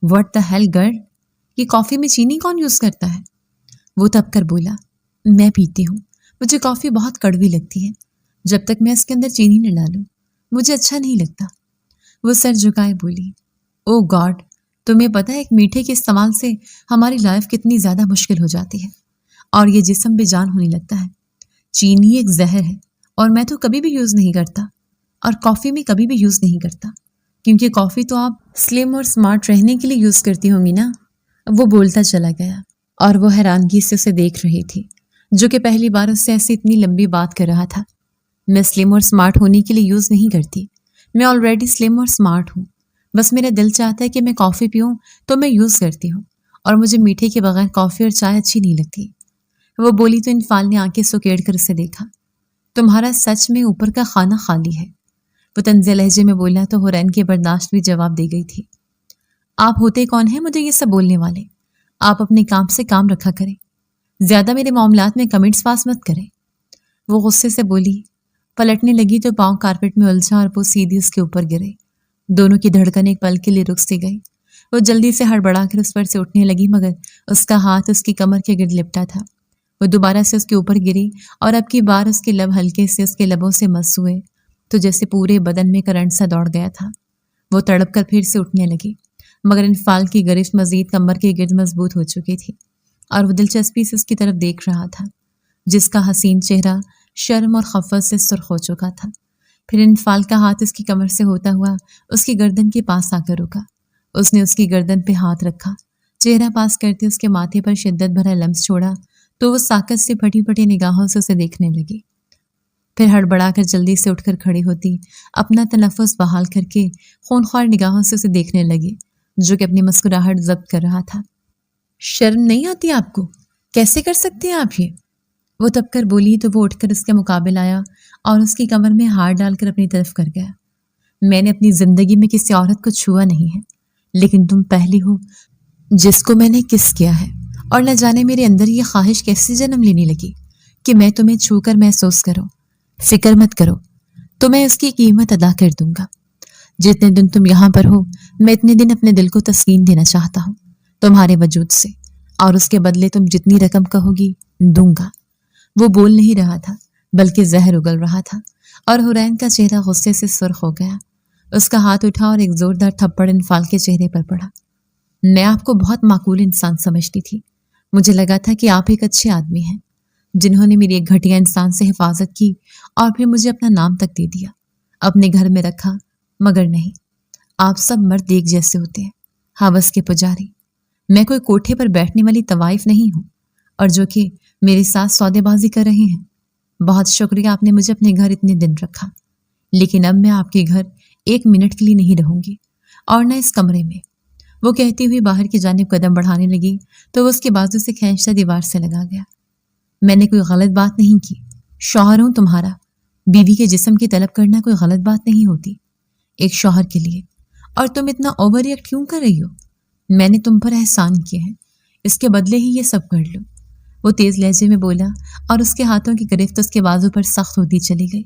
واٹ دا ہیل گرل، یہ کافی میں چینی کون یوز کرتا ہے؟ وہ تب کر بولا، میں پیتی ہوں، مجھے کافی بہت کڑوی لگتی ہے، جب تک میں اس کے اندر چینی نہ ڈالوں مجھے اچھا نہیں لگتا۔ وہ سر جھکائے بولی، او گاڈ، تمہیں پتہ ہے ایک میٹھے کے استعمال سے ہماری لائف کتنی زیادہ مشکل ہو جاتی ہے، اور یہ جسم بے جان ہونے لگتا ہے۔ چینی ایک زہر ہے، اور میں تو کبھی بھی یوز نہیں کرتا، اور کافی میں کبھی بھی یوز نہیں کرتا، کیونکہ کافی تو آپ سلم اور سمارٹ رہنے کے لیے یوز کرتی ہوں گی نا۔ وہ بولتا چلا گیا، اور وہ حیرانگی سے اسے دیکھ رہی تھی، جو کہ پہلی بار اس سے ایسی اتنی لمبی بات کر رہا تھا۔ میں سلم اور سمارٹ ہونے کے لیے یوز نہیں کرتی، میں آلریڈی سلم اور سمارٹ ہوں، بس میرا دل چاہتا ہے کہ میں کافی پیوں تو میں یوز کرتی ہوں، اور مجھے میٹھے کے بغیر کافی اور چائے اچھی نہیں لگتی۔ وہ بولی تو انفال نے آنکھیں سکیڑ کر اسے دیکھا۔ تمہارا سچ میں اوپر کا خانہ خالی ہے، وہ طنزیہ لہجے میں بولا تو حورین کی برداشت بھی جواب دے گئی تھی۔ آپ ہوتے کون ہیں مجھے یہ سب بولنے والے؟ آپ اپنے کام سے کام رکھا کریں، زیادہ میرے معاملات میں کمنٹس پاس مت کریں۔ وہ غصے سے بولی، پلٹنے لگی تو پاؤں کارپیٹ میں الجھا اور وہ سیدھی اس کے اوپر گرے۔ دونوں کی دھڑکن ایک پل کے لیے رک سی گئی۔ وہ جلدی سے ہڑبڑا کر اس پر سے اٹھنے لگی، مگر اس کا ہاتھ اس کی کمر کے گرد لپٹا تھا۔ وہ دوبارہ سے اس کے اوپر گری، اور اب کی بار اس کے لب ہلکے سے اس کے لبوں سے مس ہوئے تو جیسے پورے بدن میں کرنٹ سا دوڑ گیا تھا۔ وہ تڑپ کر پھر سے اٹھنے لگی، مگر انفال کی گرفت مزید کمر کے گرد مضبوط ہو چکی تھی، اور وہ دلچسپی سے اس کی طرف دیکھ رہا تھا، جس کا حسین چہرہ شرم اور خفت سے سرخ ہو چکا تھا۔ پھر انفال کا ہاتھ اس کی کمر سے ہوتا ہوا اس کی گردن کے پاس آ کر رکا۔ اس نے اس کی گردن پہ ہاتھ رکھا، چہرہ پاس کرتے اس کے ماتھے پر شدت بھرا لمس چھوڑا تو وہ ساکت سے پھٹی پھٹی نگاہوں سے اسے دیکھنے لگی۔ پھر ہڑبڑا کر جلدی سے اٹھ کر کھڑی ہوتی، اپنا تنفس بحال کر کے خونخوار نگاہوں سے اسے دیکھنے لگی، جو کہ اپنی مسکراہٹ ضبط کر رہا تھا۔ شرم نہیں آتی آپ کو؟ کیسے کر سکتے ہیں آپ یہ؟ وہ تب کر بولی تو وہ اٹھ کر اس کے مقابل آیا اور اس کی کمر میں ہاتھ ڈال کر اپنی طرف کر گیا۔ میں نے اپنی زندگی میں کسی عورت کو چھوا نہیں ہے، لیکن تم پہلی ہو جس کو میں نے کس کیا ہے، اور نہ جانے میرے اندر یہ خواہش کیسے جنم لینے لگی کہ میں تمہیں چھو کر محسوس کروں۔ فکر مت کرو، تو میں اس کی قیمت ادا کر دوں گا۔ جتنے دن تم یہاں پر ہو، میں اتنے دن اپنے دل کو تسکین دینا چاہتا ہوں تمہارے وجود سے، اور اس کے بدلے تم جتنی رقم کہو گی دوں گا۔ وہ بول نہیں رہا تھا، بلکہ زہر اگل رہا تھا، اور حورین کا چہرہ غصے سے سرخ ہو گیا۔ اس کا ہاتھ اٹھا اور ایک زوردار تھپڑ انفال کے چہرے پر پڑا۔ میں آپ کو بہت معقول انسان سمجھتی تھی، مجھے لگا تھا کہ آپ ایک اچھے آدمی ہیں، جنہوں نے میری ایک گھٹیا انسان سے حفاظت کی اور پھر مجھے اپنا نام تک دے دیا، اپنے گھر میں رکھا، مگر نہیں، آپ سب مرد ایک جیسے ہوتے ہیں، ہوس کے پجاری۔ میں کوئی کوٹھے پر بیٹھنے والی طوائف نہیں ہوں، اور جو کہ میرے ساتھ سودےبازی کر رہے ہیں۔ بہت شکریہ، آپ نے مجھے اپنے گھر اتنے دن رکھا، لیکن اب میں آپ کے گھر 1 منٹ کے لیے نہیں رہوں گی، اور نہ اس کمرے میں۔ وہ کہتی ہوئی باہر کی جانب قدم بڑھانے لگی تو وہ اس کے بازو سے کھینچتا دیوار سے لگا گیا۔ میں نے کوئی غلط بات نہیں کی، شوہر ہوں تمہارا، بیوی کے جسم کی طلب کرنا کوئی غلط بات نہیں ہوتی ایک شوہر کے لیے، اور تم اتنا اوور ریئیکٹ کیوں کر رہی ہو؟ میں نے تم پر احسان کیے ہیں، اس کے بدلے ہی یہ سب کر لو، وہ تیز لہجے میں بولا، اور اس کے ہاتھوں کی گرفت اس کے بازو پر سخت ہوتی چلی گئی۔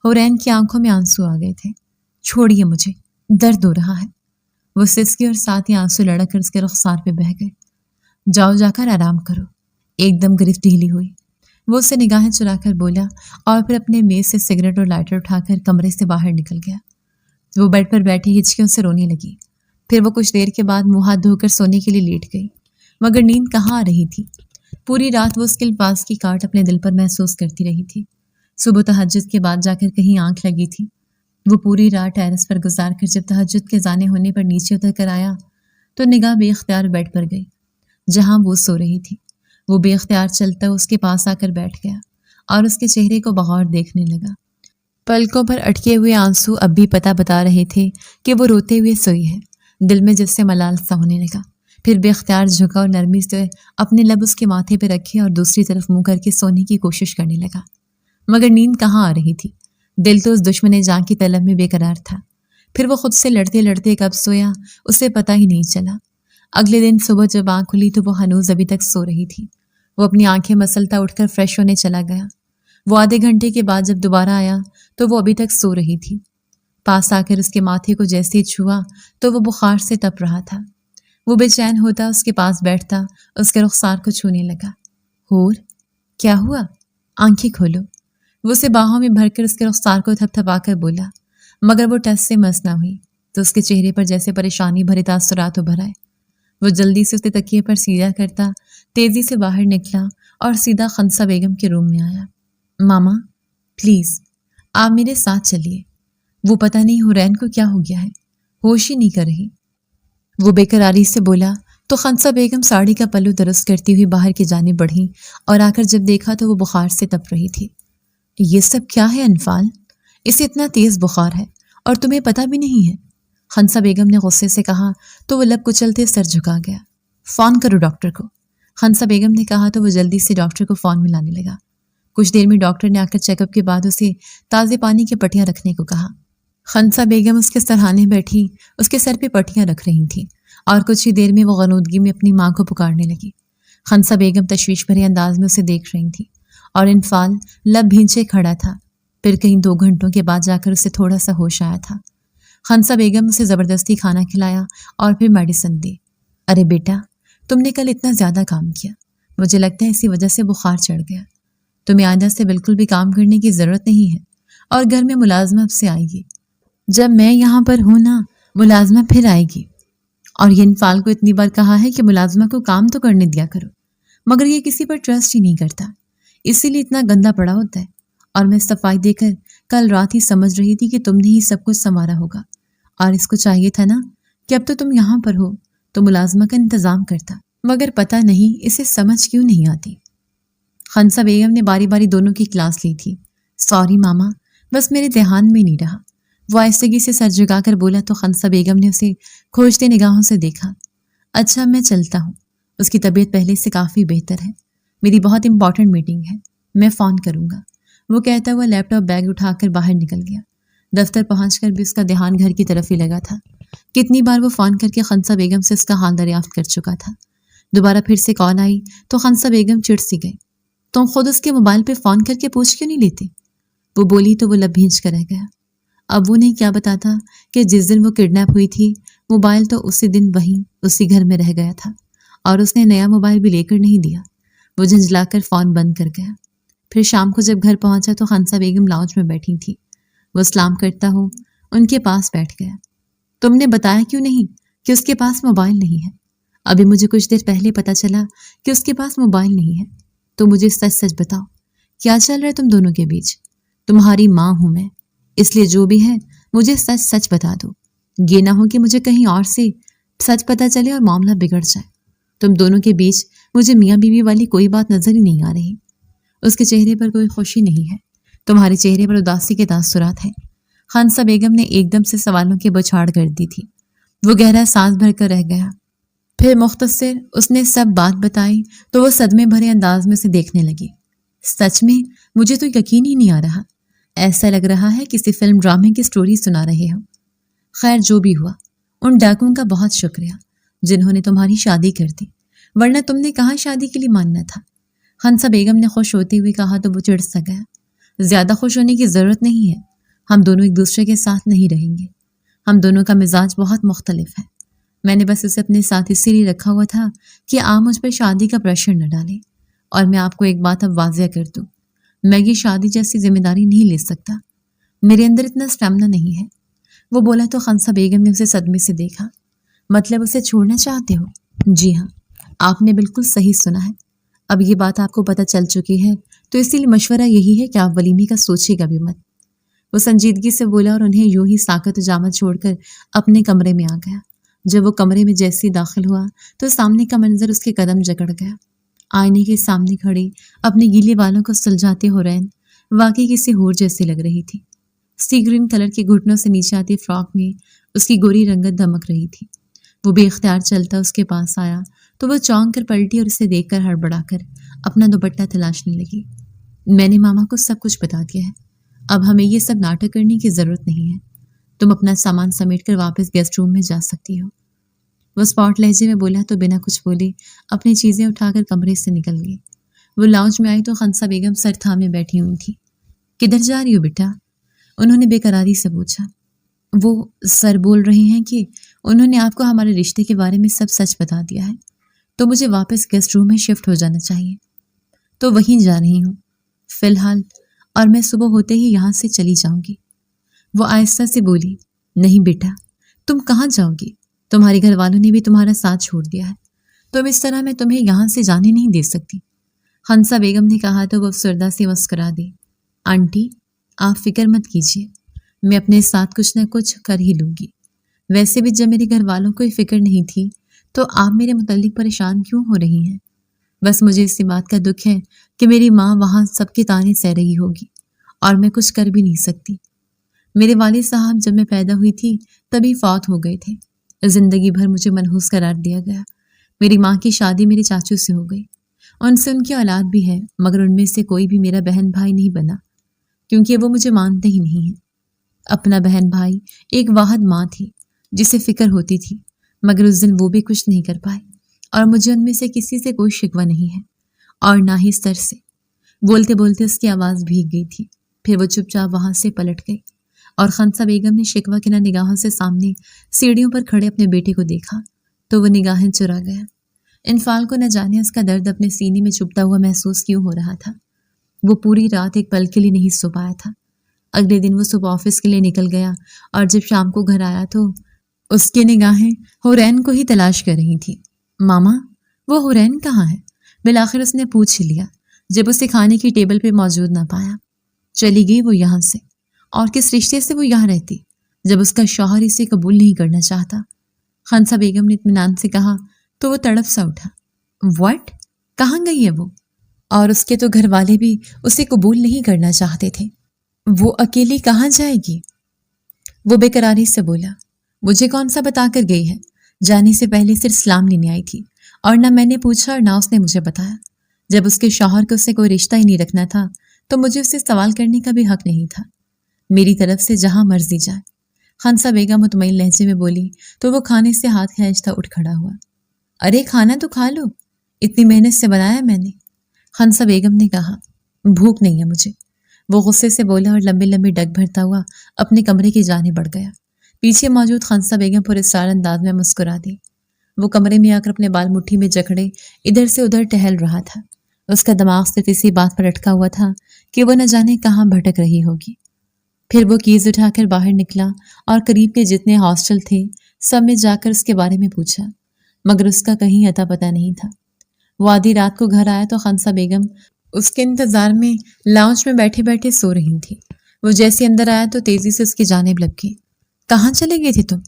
حورین کی آنکھوں میں آنسو آ گئے تھے۔ چھوڑیے مجھے، درد ہو رہا ہے، وہ سسکی، اور ساتھ ہی آنسو لڑک کر اس کے رخسار پہ بہہ گئے۔ جاؤ، جا کر آرام کرو۔ ایک دم گرفت ڈھیلی ہوئی، وہ اسے نگاہیں چرا کر بولا، اور پھر اپنے میز سے سگریٹ اور لائٹر اٹھا کر کمرے سے باہر نکل گیا۔ وہ بیڈ پر بیٹھی ہچکیوں سے رونے لگی۔ پھر وہ کچھ دیر کے بعد منہ ہاتھ دھو کر سونے کے لیے لیٹ گئی، مگر نیند کہاں آ رہی تھی۔ پوری رات وہ اس کے الفاظ کی کاٹ اپنے دل پر محسوس کرتی رہی تھی۔ صبح تہجد کے بعد جا کر کہیں آنکھ لگی تھی۔ وہ پوری رات ٹیرس پر گزار کر جب تہجد کے اذان ہونے پر نیچے اتر کر آیا تو نگاہ بے اختیار بیڈ پر گئی جہاں وہ سو رہی تھی۔ وہ بے اختیار چلتا اس کے پاس آ کر بیٹھ گیا اور اس کے چہرے کو بغور دیکھنے لگا۔ پلکوں پر اٹکے ہوئے آنسو اب بھی پتہ بتا رہے تھے کہ وہ روتے ہوئے سوئی ہے۔ دل میں جس سے ملال سا ہونے لگا، پھر بے اختیار جھکا اور نرمی سے اپنے لب اس کے ماتھے پہ رکھے اور دوسری طرف منہ کر کے سونے کی کوشش کرنے لگا، مگر نیند کہاں آ رہی تھی۔ دل تو اس دشمن جان کی طلب میں بے قرار تھا۔ پھر وہ خود سے لڑتے لڑتے کب سویا اسے پتہ ہی نہیں چلا۔ اگلے دن صبح جب آنکھ کھلی تو وہ ہنوز ابھی تک سو رہی تھی۔ وہ اپنی آنکھیں مسلتا اٹھ کر فریش ہونے چلا گیا۔ وہ آدھے گھنٹے کے بعد جب دوبارہ آیا تو وہ ابھی تک سو رہی تھی۔ پاس آ کر اس کے ماتھے کو جیسے ہی چھوا تو وہ بخار سے تپ رہا تھا۔ وہ بے چین ہوتا اس کے پاس بیٹھتا، اس کے رخسار کو چھونے لگا۔ ہور، کیا ہوا؟ آنکھیں کھولو، وہ اسے باہوں میں بھر کر اس کے رخسار کو تھپ تھپا کر بولا، مگر وہ ٹس سے مس نہ ہوئی تو اس کے چہرے پر جیسے پریشانی بھرے تاثرات ابھر آئے۔ وہ جلدی سے اسے تکیے پر سیدھا کرتا تیزی سے باہر نکلا اور سیدھا خنسا بیگم کے روم میں آیا۔ ماما پلیز آپ میرے ساتھ چلیے، وہ پتہ نہیں حورین کو کیا ہو گیا ہے، ہوش ہی نہیں کر رہی، وہ بے قراری سے بولا تو خنسا بیگم ساڑی کا پلو درست کرتی ہوئی باہر کی جانب بڑھی اور آ کر جب دیکھا تو وہ بخار سے تپ رہی تھی۔ یہ سب کیا ہے انفال؟ اسے اتنا تیز بخار ہے اور تمہیں پتہ بھی نہیں ہے، خنسا بیگم نے غصے سے کہا تو وہ لب کچلتے سر جھکا گیا۔ فون کرو ڈاکٹر کو، خنسا بیگم نے کہا تو وہ جلدی سے ڈاکٹر کو فون ملانے لگا۔ کچھ دیر میں ڈاکٹر نے آ کر چیک اپ کے بعد اسے تازے پانی کی پٹیاں رکھنے کو کہا۔ خنسا بیگم اس کے سرہانے بیٹھی اس کے سر پہ پٹیاں رکھ رہی تھیں اور کچھ ہی دیر میں وہ غنودگی میں اپنی ماں کو پکارنے لگی۔ خنسا بیگم تشویش بھرے انداز میں اسے دیکھ رہی تھی اور انفال لب بھینچے کھڑا تھا۔ پھر کہیں 2 گھنٹوں کے بعد جا کر اسے تھوڑا سا ہوش آیا تھا۔ خنسا بیگم اسے زبردستی کھانا کھلایا اور پھر میڈیسن دی۔ ارے بیٹا، تم نے کل اتنا زیادہ کام کیا، مجھے لگتا ہے اسی وجہ سے بخار چڑھ گیا۔ تمہیں آئندہ سے بالکل بھی کام کرنے کی ضرورت نہیں ہے اور گھر میں ملازمہ اب سے آئے گی۔ جب میں یہاں پر ہوں نا، ملازمہ پھر آئے گی۔ اور یہ انفال کو اتنی بار کہا ہے کہ ملازمہ کو کام تو کرنے دیا کرو، مگر یہ کسی پر ٹرسٹ ہی نہیں کرتا، اسی لیے اتنا گندا پڑا ہوتا ہے۔ اور میں صفائی دے کر کل رات ہی سمجھ رہی تھی کہ تم نے ہی سب کچھ سنوارا ہوگا، اور اس کو چاہیے تھا نا کہ اب تو تم یہاں پر ہو تو ملازمہ کا انتظام کرتا، مگر پتہ نہیں اسے سمجھ کیوں نہیں آتی۔ خنسا بیگم نے باری باری دونوں کی کلاس لی تھی۔ سوری ماما، بس میرے دھیان میں نہیں رہا، وہ آہستگی سے سر جھکا کر بولا تو خنسا بیگم نے اسے کھوجتے نگاہوں سے دیکھا۔ اچھا میں چلتا ہوں، اس کی طبیعت پہلے سے کافی بہتر ہے، میری بہت امپورٹنٹ میٹنگ ہے، میں فون کروں گا، وہ کہتا ہوا لیپ ٹاپ بیگ اٹھا کر باہر نکل گیا۔ دفتر پہنچ کر بھی اس کا دھیان گھر کی طرف ہی لگا تھا۔ کتنی بار وہ فون کر کے خنسا بیگم سے اس کا حال دریافت کر چکا تھا۔ دوبارہ پھر سے کال آئی تو خنسا بیگم چڑ سی گئی۔ تم خود اس کے موبائل پہ فون کر کے پوچھ کیوں نہیں لیتے؟ وہ بولی تو وہ لب بھینچ کر رہ گیا۔ اب وہ نہیں کیا بتاتا کہ جس دن وہ کڈنیپ ہوئی تھی موبائل تو اسی دن وہیں اسی گھر میں رہ گیا تھا اور اس نے نیا موبائل بھی لے کر نہیں دیا۔ وہ جھنجھلا کر فون بند کر گیا۔ پھر شام کو جب گھر پہنچا تو خنسا بیگم لاؤنج میں بیٹھی تھی۔ وہ سلام کرتا ہو ان کے پاس بیٹھ گیا۔ تم نے بتایا کیوں نہیں کہ اس کے پاس موبائل نہیں ہے؟ ابھی مجھے کچھ دیر پہلے پتا چلا کہ اس کے پاس موبائل نہیں ہے، تو مجھے سچ سچ بتاؤ کیا چل رہا ہے تم دونوں کے بیچ؟ تمہاری ماں ہوں میں، اس لیے جو بھی ہے مجھے سچ سچ بتا دو، یہ نہ ہو کہ مجھے کہیں اور سے سچ پتا چلے اور معاملہ بگڑ جائے۔ تم دونوں کے بیچ مجھے میاں بیوی والی کوئی بات نظر ہی نہیں آ رہی۔ اس کے چہرے پر کوئی خوشی نہیں ہے، تمہارے چہرے پر اداسی کے تاثرات ہیں۔ خانسا بیگم نے ایک دم سے سوالوں کی بچھاڑ کر دی تھی۔ وہ گہرا سانس بھر کر رہ گیا۔ پھر مختصر اس نے سب بات بتائی تو وہ صدمے بھرے انداز میں اسے دیکھنے لگی۔ سچ میں مجھے تو یقین ہی نہیں آ رہا، ایسا لگ رہا ہے کسی فلم ڈرامے کی سٹوری سنا رہے ہو۔ خیر جو بھی ہوا، ان ڈاکوؤں کا بہت شکریہ جنہوں نے تمہاری شادی کر دی، ورنہ تم نے کہاں شادی کے لیے ماننا تھا۔ خانسا بیگم نے خوش ہوتے ہوئے کہا تو وہ چڑ سا گیا۔ زیادہ خوش ہونے کی ضرورت نہیں ہے، ہم دونوں ایک دوسرے کے ساتھ نہیں رہیں گے۔ ہم دونوں کا مزاج بہت مختلف ہے۔ میں نے بس اسے اپنے ساتھ اسی لیے رکھا ہوا تھا کہ آپ مجھ پر شادی کا پریشر نہ ڈالیں۔ اور میں آپ کو ایک بات اب واضح کر دوں، میں یہ شادی جیسی ذمہ داری نہیں لے سکتا، میرے اندر اتنا اسٹیمنا نہیں ہے۔ وہ بولا تو خانسا بیگم نے اسے صدمے سے دیکھا۔ مطلب اسے چھوڑنا چاہتے ہو؟ جی ہاں، آپ نے بالکل صحیح سنا ہے۔ اب یہ بات آپ کو پتہ چل چکی ہے تو اسی لیے مشورہ یہی ہے کہ آپ ولیمے کا سوچے گا بھی مت۔ وہ سنجیدگی سے بولا اور انہیں یوں ہی ساکت و جامت چھوڑ کر اپنے کمرے میں آ گیا۔ جب وہ کمرے میں جیسے ہی داخل ہوا تو سامنے کا منظر اس کے قدم جکڑ گیا۔ آئینے کے سامنے کھڑی اپنے گیلے بالوں کو سلجھاتے حورین واقعی کسی ہور جیسی لگ رہی تھی۔ سی گرین کلر کے گھٹنوں سے نیچے آتی فراک میں اس کی گوری رنگت دمک رہی تھی۔ وہ بے اختیار چلتا اس کے پاس آیا تو وہ چونک کر پلٹی اور اسے دیکھ کر ہڑبڑا کر اپنا دوپٹہ تلاشنے لگی۔ میں نے ماما کو سب کچھ بتا دیا ہے، اب ہمیں یہ سب ناٹک کرنے کی ضرورت نہیں ہے، تم اپنا سامان سمیٹ کر واپس گیسٹ روم میں جا سکتی ہو۔ وہ اسپاٹ لہجے میں بولا تو بنا کچھ بولے اپنی چیزیں اٹھا کر کمرے سے نکل گئی۔ وہ لاؤنج میں آئی تو خانسا بیگم سر تھامے بیٹھی ہوئی تھی۔ کدھر جا رہی ہو بیٹا؟ انہوں نے بے قراری سے پوچھا۔ وہ سر بول رہے ہیں کہ انہوں نے آپ کو ہمارے رشتے کے بارے میں سب سچ بتا دیا ہے تو مجھے واپس گیسٹ روم میں شفٹ ہو جانا چاہیے، تو وہیں جا رہی ہوں فی الحال، اور میں صبح ہوتے ہی یہاں سے چلی جاؤں گی۔ وہ آہستہ سے بولی، نہیں بیٹا، تم کہاں جاؤ گی؟ تمہارے گھر والوں نے بھی تمہارا ساتھ چھوڑ دیا ہے، تم اس طرح میں تمہیں یہاں سے جانے نہیں دے سکتی۔ خانسا بیگم نے کہا تو وہ افسردہ سے مسکرا دی۔ آنٹی آپ فکر مت کیجیے، میں اپنے ساتھ کچھ نہ کچھ کر ہی لوں گی۔ ویسے بھی جب میرے گھر والوں کو فکر نہیں تھی تو آپ میرے متعلق پریشان کیوں ہو رہی ہیں؟ بس مجھے اسی بات کا دکھ ہے کہ میری ماں وہاں سب کے طعنے سہ رہی ہوگی اور میں کچھ کر بھی نہیں سکتی۔ میرے والد صاحب جب میں پیدا ہوئی تھی تبھی فوت ہو گئے تھے، زندگی بھر مجھے منحوس قرار دیا گیا۔ میری ماں کی شادی میرے چاچو سے ہو گئی، ان سے ان کی اولاد بھی ہے، مگر ان میں سے کوئی بھی میرا بہن بھائی نہیں بنا کیونکہ وہ مجھے مانتے ہی نہیں ہیں۔ اپنا بہن بھائی ایک واحد ماں تھی جسے فکر ہوتی تھی، مگر اس دن وہ بھی کچھ نہیں کر پائے، اور مجھے ان میں سے کسی سے کوئی شکوہ نہیں ہے اور نہ ہی سر سے۔ بولتے بولتے اس کی آواز بھیگ گئی تھی، پھر وہ چپ چاپ وہاں سے پلٹ گئی اور خانسا بیگم نے شکوہ کے نگاہوں سے سامنے سیڑھیوں پر کھڑے اپنے بیٹے کو دیکھا تو وہ نگاہیں چرا گیا۔ انفال کو نہ جانے اس کا درد اپنے سینے میں چبھتا ہوا محسوس کیوں ہو رہا تھا۔ وہ پوری رات ایک پل کے لیے نہیں سو پایا تھا۔ اگلے دن وہ صبح آفس کے لیے نکل گیا اور جب شام کو گھر آیا تو اس کی نگاہیں حورین کو ہی تلاش کر رہی تھی۔ ماما وہ حورین کہاں ہے؟ بالآخر اس نے پوچھ لیا جب اسے کھانے کی ٹیبل پہ موجود نہ پایا۔ چلی گئی وہ یہاں سے، اور کس رشتے سے وہ یہاں رہتی جب اس کا شوہر اسے قبول نہیں کرنا چاہتا؟ خانسا بیگم نے اطمینان سے کہا تو وہ تڑپ سا اٹھا۔ واٹ؟ کہاں گئی ہے وہ؟ اور اس کے تو گھر والے بھی اسے قبول نہیں کرنا چاہتے تھے، وہ اکیلی کہاں جائے گی؟ وہ بے قراری سے بولا، مجھے کون سا بتا کر گئی ہے؟ جانے سے پہلے صرف سلام لینے آئی تھی، اور نہ میں نے پوچھا اور نہ اس نے مجھے بتایا۔ جب اس کے شوہر کو اسے کوئی رشتہ ہی نہیں رکھنا تھا تو مجھے اسے سوال کرنے کا بھی حق نہیں تھا۔ میری طرف سے جہاں مرضی جائے۔ خانسا بیگم مطمئن لہجے میں بولی تو وہ کھانے سے ہاتھ کھینچتا اٹھ کھڑا ہوا۔ ارے کھانا تو کھا لو، اتنی محنت سے بنایا میں نے۔ خانسا بیگم نے کہا، بھوک نہیں ہے مجھے۔ وہ غصے سے بولا اور لمبے لمبے ڈگ بھرتا ہوا اپنے کمرے کی جانب بڑھ گیا۔ پیچھے موجود خانسا بیگم پر اسرار انداز میں مسکرا دی۔ وہ کمرے میں آ کر اپنے بال مٹھی میں جکڑے ادھر سے ادھر ٹہل رہا تھا۔ اس کا دماغ صرف اسی بات پر اٹکا ہوا تھا کہ وہ نہ جانے کہاں بھٹک رہی ہوگی۔ پھر وہ کیز اٹھا کر باہر نکلا اور قریب کے جتنے ہاسٹل تھے سب میں جا کر اس کے بارے میں پوچھا، مگر اس کا کہیں اتا پتہ نہیں تھا۔ وہ آدھی رات کو گھر آیا تو خانسا بیگم اس کے انتظار میں لاؤنج میں بیٹھے بیٹھے سو رہی تھی۔ وہ جیسے اندر آیا تو تیزی سے اس کی جانب لگ گئی۔ کہاں چلے گئے تھے تم؟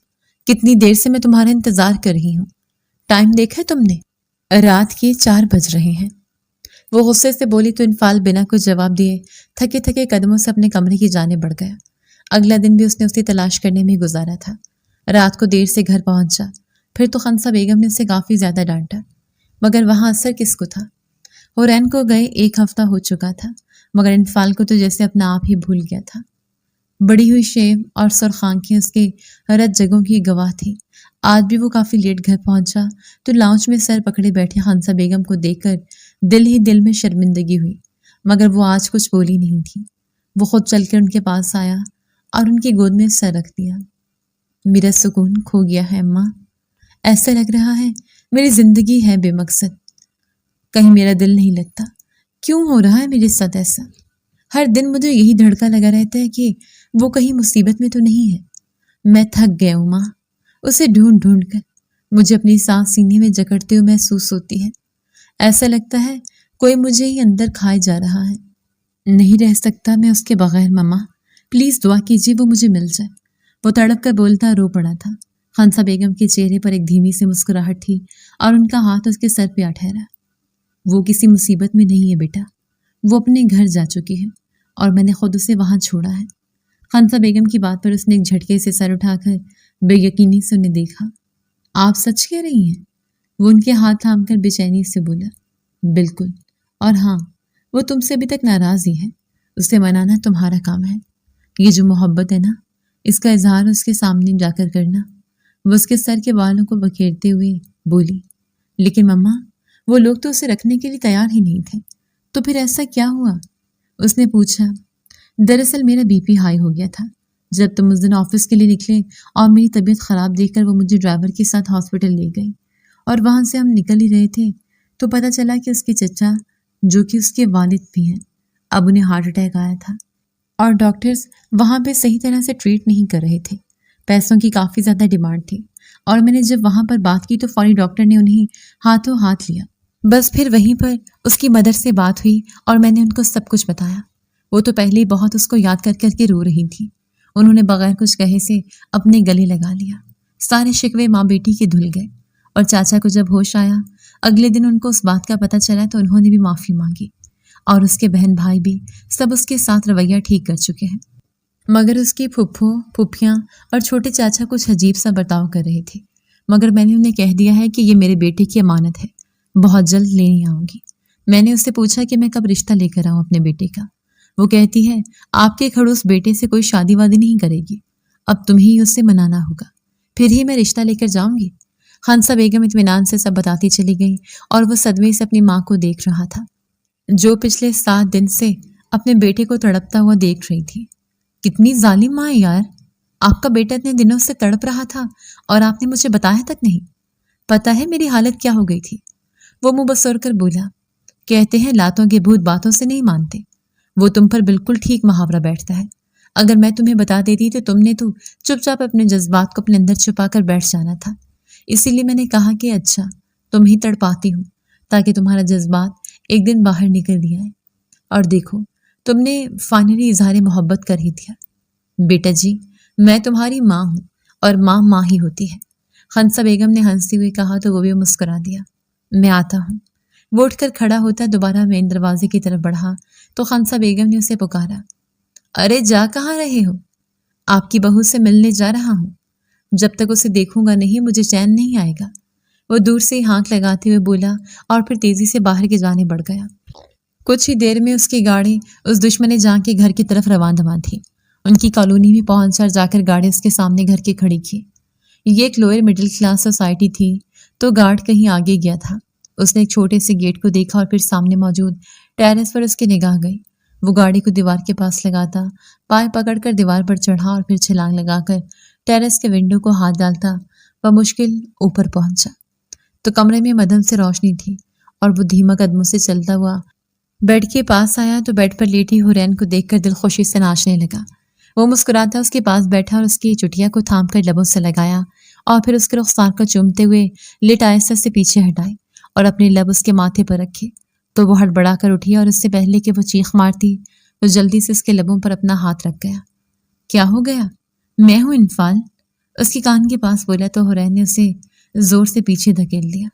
کتنی دیر سے میں تمہارا انتظار کر رہی ہوں، ٹائم دیکھا تم نے؟ رات کے 4 بج رہے ہیں۔ وہ غصے سے بولی تو انفال بنا کچھ جواب دیے تھکے تھکے قدموں سے اپنے کمرے کی جانب بڑھ گیا۔ اگلا دن بھی اس نے اسی تلاش کرنے میں گزارا تھا۔ رات کو دیر سے گھر پہنچا، پھر تو خنسا بیگم نے اسے کافی زیادہ ڈانٹا، مگر وہاں اثر کس کو تھا؟ حورین کو گئے 1 ہفتہ ہو چکا تھا، مگر انفال کو تو جیسے اپنا آپ ہی بھول گیا تھا۔ بڑی ہوئی شیو اور سرخ آنکھیں اس کے رت جگہوں کی گواہ تھی۔ آج بھی وہ کافی لیٹ گھر پہنچا تو لاؤنج میں سر پکڑے بیٹھے خنسا بیگم کو دیکھ کر دل ہی دل میں شرمندگی ہوئی، مگر وہ آج کچھ بولی نہیں تھی۔ وہ خود چل کر ان کے پاس آیا اور ان کی گود میں سر رکھ دیا۔ میرا سکون کھو گیا ہے اماں، ایسا لگ رہا ہے میری زندگی ہے بے مقصد، کہیں میرا دل نہیں لگتا۔ کیوں ہو رہا ہے میرے ساتھ ایسا؟ ہر دن مجھے یہی دھڑکا لگا رہتا ہے کہ وہ کہیں مصیبت میں تو نہیں ہے۔ میں تھک گیا ہوں ماں، اسے ڈھونڈ ڈھونڈ کر مجھے اپنی سانس سینے میں جکڑتے ہوئے محسوس ہوتی ہے۔ ایسا لگتا ہے کوئی مجھے ہی اندر کھائے جا رہا ہے۔ نہیں رہ سکتا میں اس کے بغیر ماما، پلیز دعا کیجیے وہ مجھے مل جائے۔ وہ تڑپ کر بولتا رو پڑا تھا۔ خنسا بیگم کے چہرے پر ایک دھیمی سی مسکراہٹ تھی اور ان کا ہاتھ اس کے سر پہ آ ٹھہرا۔ وہ کسی مصیبت میں نہیں ہے بیٹا، وہ اپنے گھر جا چکی ہے اور میں نے خود اسے وہاں چھوڑا ہے۔ خنسا بیگم کی بات پر اس نے ایک جھٹکے سے سر اٹھا کر بے یقینی سے انہیں دیکھا۔ آپ سچ کہہ رہی ہیں؟ وہ ان کے ہاتھ تھام کر بے چینی سے بولا۔ بالکل، اور ہاں وہ تم سے ابھی تک ناراض ہی ہے، اسے منانا تمہارا کام ہے۔ یہ جو محبت ہے نا، اس کا اظہار اس کے سامنے جا کر کرنا۔ وہ اس کے سر کے بالوں کو بکھیرتے ہوئے بولی۔ لیکن مما، وہ لوگ تو اسے رکھنے کے لیے تیار ہی نہیں تھے، تو پھر ایسا کیا ہوا؟ اس نے پوچھا۔ دراصل میرا بی پی ہائی ہو گیا تھا جب تم اس دن آفس کے لیے نکلے اور میری طبیعت خراب دیکھ کر وہ مجھے ڈرائیور کے ساتھ ہاسپٹل لے گئی، اور وہاں سے ہم نکل ہی رہے تھے تو پتہ چلا کہ اس کے چچا، جو کہ اس کے والد بھی ہیں، اب انہیں ہارٹ اٹیک آیا تھا اور ڈاکٹرز وہاں پہ صحیح طرح سے ٹریٹ نہیں کر رہے تھے۔ پیسوں کی کافی زیادہ ڈیمانڈ تھی اور میں نے جب وہاں پر بات کی تو فوری ڈاکٹر نے انہیں ہاتھوں ہاتھ لیا۔ بس پھر وہیں پر اس کی مدر سے بات ہوئی اور میں نے ان کو سب کچھ بتایا۔ وہ تو پہلے ہی بہت اس کو یاد کر کر کے رو رہی تھی۔ انہوں نے بغیر کچھ کہے سے اپنے گلے لگا لیا۔ سارے شکوے ماں بیٹی کے دھل گئے، اور چاچا کو جب ہوش آیا اگلے دن ان کو اس بات کا پتہ چلا تو انہوں نے بھی معافی مانگی، اور اس کے بہن بھائی بھی سب اس کے ساتھ رویہ ٹھیک کر چکے ہیں، مگر اس کی پھپھو، پھپھیاں اور چھوٹے چاچا کچھ عجیب سا برتاؤ کر رہے تھے۔ مگر میں نے انہیں کہہ دیا ہے کہ یہ میرے بیٹے کی امانت ہے، بہت جلد لینے آؤں گی۔ میں نے اس سے پوچھا کہ میں کب رشتہ لے کر آؤں اپنے بیٹے کا۔ وہ کہتی ہے آپ کے کھڑوس بیٹے سے کوئی شادی وادی نہیں کرے گی، اب تم ہی اس سے منانا ہوگا، پھر ہی میں رشتہ لے کر جاؤں گی۔ خنسا بیگم اطمینان سے سب بتاتی چلی گئی اور وہ صدمے سے اپنی ماں کو دیکھ رہا تھا، جو پچھلے 7 دن سے اپنے بیٹے کو تڑپتا ہوا دیکھ رہی تھی۔ کتنی ظالم ماں ہے یار، آپ کا بیٹا اتنے دنوں سے تڑپ رہا تھا اور آپ نے مجھے بتایا تک نہیں۔ پتہ ہے میری حالت کیا ہو گئی تھی؟ وہ منہ بسور کر بولا۔ کہتے ہیں لاتوں کے بھوت باتوں سے نہیں مانتے، وہ تم پر بالکل ٹھیک محاورہ بیٹھتا ہے۔ اگر میں تمہیں بتا دیتی تو تم نے تو چپ چاپ اپنے جذبات کو اپنے اندر چھپا کر بیٹھ جانا تھا، اسی لیے میں نے کہا کہ اچھا تم ہی تڑپاتی ہوں تاکہ تمہارا جذبات ایک دن باہر نکل دیا ہے، اور دیکھو تم نے فائنلی اظہار محبت کر ہی دیا۔ بیٹا جی، میں تمہاری ماں ہوں اور ماں ماں ہی ہوتی ہے۔ خنسا بیگم نے ہنستے ہوئے کہا تو وہ بھی مسکرا دیا۔ میں آتا ہوں۔ وہ اٹھ کر کھڑا ہوتا دوبارہ مین دروازے کی طرف بڑھا تو خنسا بیگم نے اسے پکارا۔ ارے جا کہاں رہے ہو؟ آپ کی بہو سے ملنے جا رہا ہوں، جب تک اسے دیکھوں گا نہیں مجھے چین نہیں آئے گا۔ وہ دور سے ہانک لگاتے ہوئے بولا اور پھر تیزی سے باہر کی جانب بڑھ گیا۔ کچھ ہی دیر میں اس کی گاڑی اس دشمن جاں کے گھر کی طرف رواں دواں تھی۔ ان کی کالونی میں پہنچ کر جا کر گاڑی اس کے سامنے گھر کے کھڑی کی۔ یہ ایک لوئر مڈل کلاس سوسائٹی تھی تو گارڈ کہیں آگے گیا تھا۔ اس نے ایک چھوٹے سے گیٹ کو دیکھا اور پھر سامنے موجود ٹیرس پر اس کی نگاہ گئی۔ وہ گاڑی کو دیوار کے پاس لگاتا، پائے پکڑ کر دیوار پر چڑھا اور پھر چھلانگ لگا کر ٹیرس کے ونڈو کو ہاتھ ڈالتا بمشکل اوپر پہنچا تو کمرے میں مدھم سے روشنی تھی، اور وہ دھیما قدموں سے چلتا ہوا بیڈ کے پاس آیا تو بیڈ پر لیٹی حورین کو دیکھ کر دل خوشی سے ناچنے لگا۔ وہ مسکراتا اس کے پاس بیٹھا اور اس کی چٹیا کو تھام کر لبوں سے لگایا اور پھر اس کے رخسار کو چومتے ہوئے لٹ آہستہ سے پیچھے ہٹائے اور اپنے لب اس کے ماتھے پر رکھے تو وہ ہڑبڑا کر اٹھی اور اس سے پہلے کہ وہ چیخ مارتی وہ جلدی سے اس کے لبوں پر اپنا ہاتھ رکھ گیا۔ کیا ہو گیا؟ میں ہوں انفال، اس کی کان کے پاس بولا تو حورین نے اسے زور سے پیچھے دھکیل دیا۔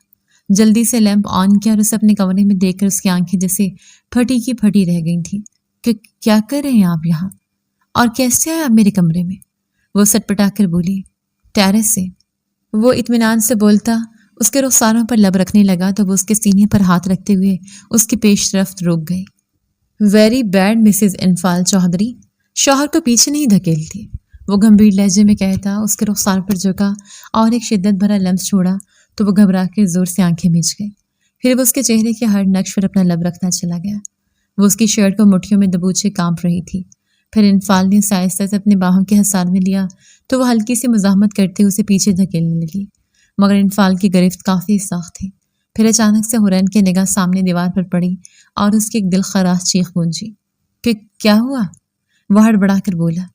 جلدی سے لیمپ آن کیا اور اسے اپنے کمرے میں دیکھ کر اس کی آنکھیں جیسے پھٹی کی پھٹی رہ گئی تھیں کہ کیا کر رہے ہیں آپ یہاں اور کیسے آئے آپ میرے کمرے میں؟ وہ سٹ پٹا کر بولی، ٹیرس سے۔ وہ اطمینان سے بولتا اس کے رخساروں پر لب رکھنے لگا تو وہ اس کے سینے پر ہاتھ رکھتے ہوئے اس کی پیش رفت روک گئی۔ ویری بیڈ مسز انفال چودھری، شوہر کو پیچھے نہیں دھکیلتی، وہ گمبھیر لہجے میں کہتا اس کے رخسار پر جھکا اور ایک شدت بھرا لمس چھوڑا تو وہ گھبرا کے زور سے آنکھیں میچ گئی۔ پھر وہ اس کے چہرے کے ہر نقش پر اپنا لب رکھنا چلا گیا۔ وہ اس کی شرٹ کو مٹھیوں میں دبوچے کانپ رہی تھی۔ پھر انفال نے آہستہ سے اپنے باہوں کے حصار میں لیا تو وہ ہلکی سی مزاحمت کرتے اسے پیچھے دھکیلنے لگی، مگر انفال کی گرفت کافی سخت تھی۔ پھر اچانک سے حورین کی نگاہ سامنے دیوار پر پڑی اور اس کی ایک دل خراش چیخ گونجی کہ کیا ہوا؟ وہ ہڑبڑا کر بولا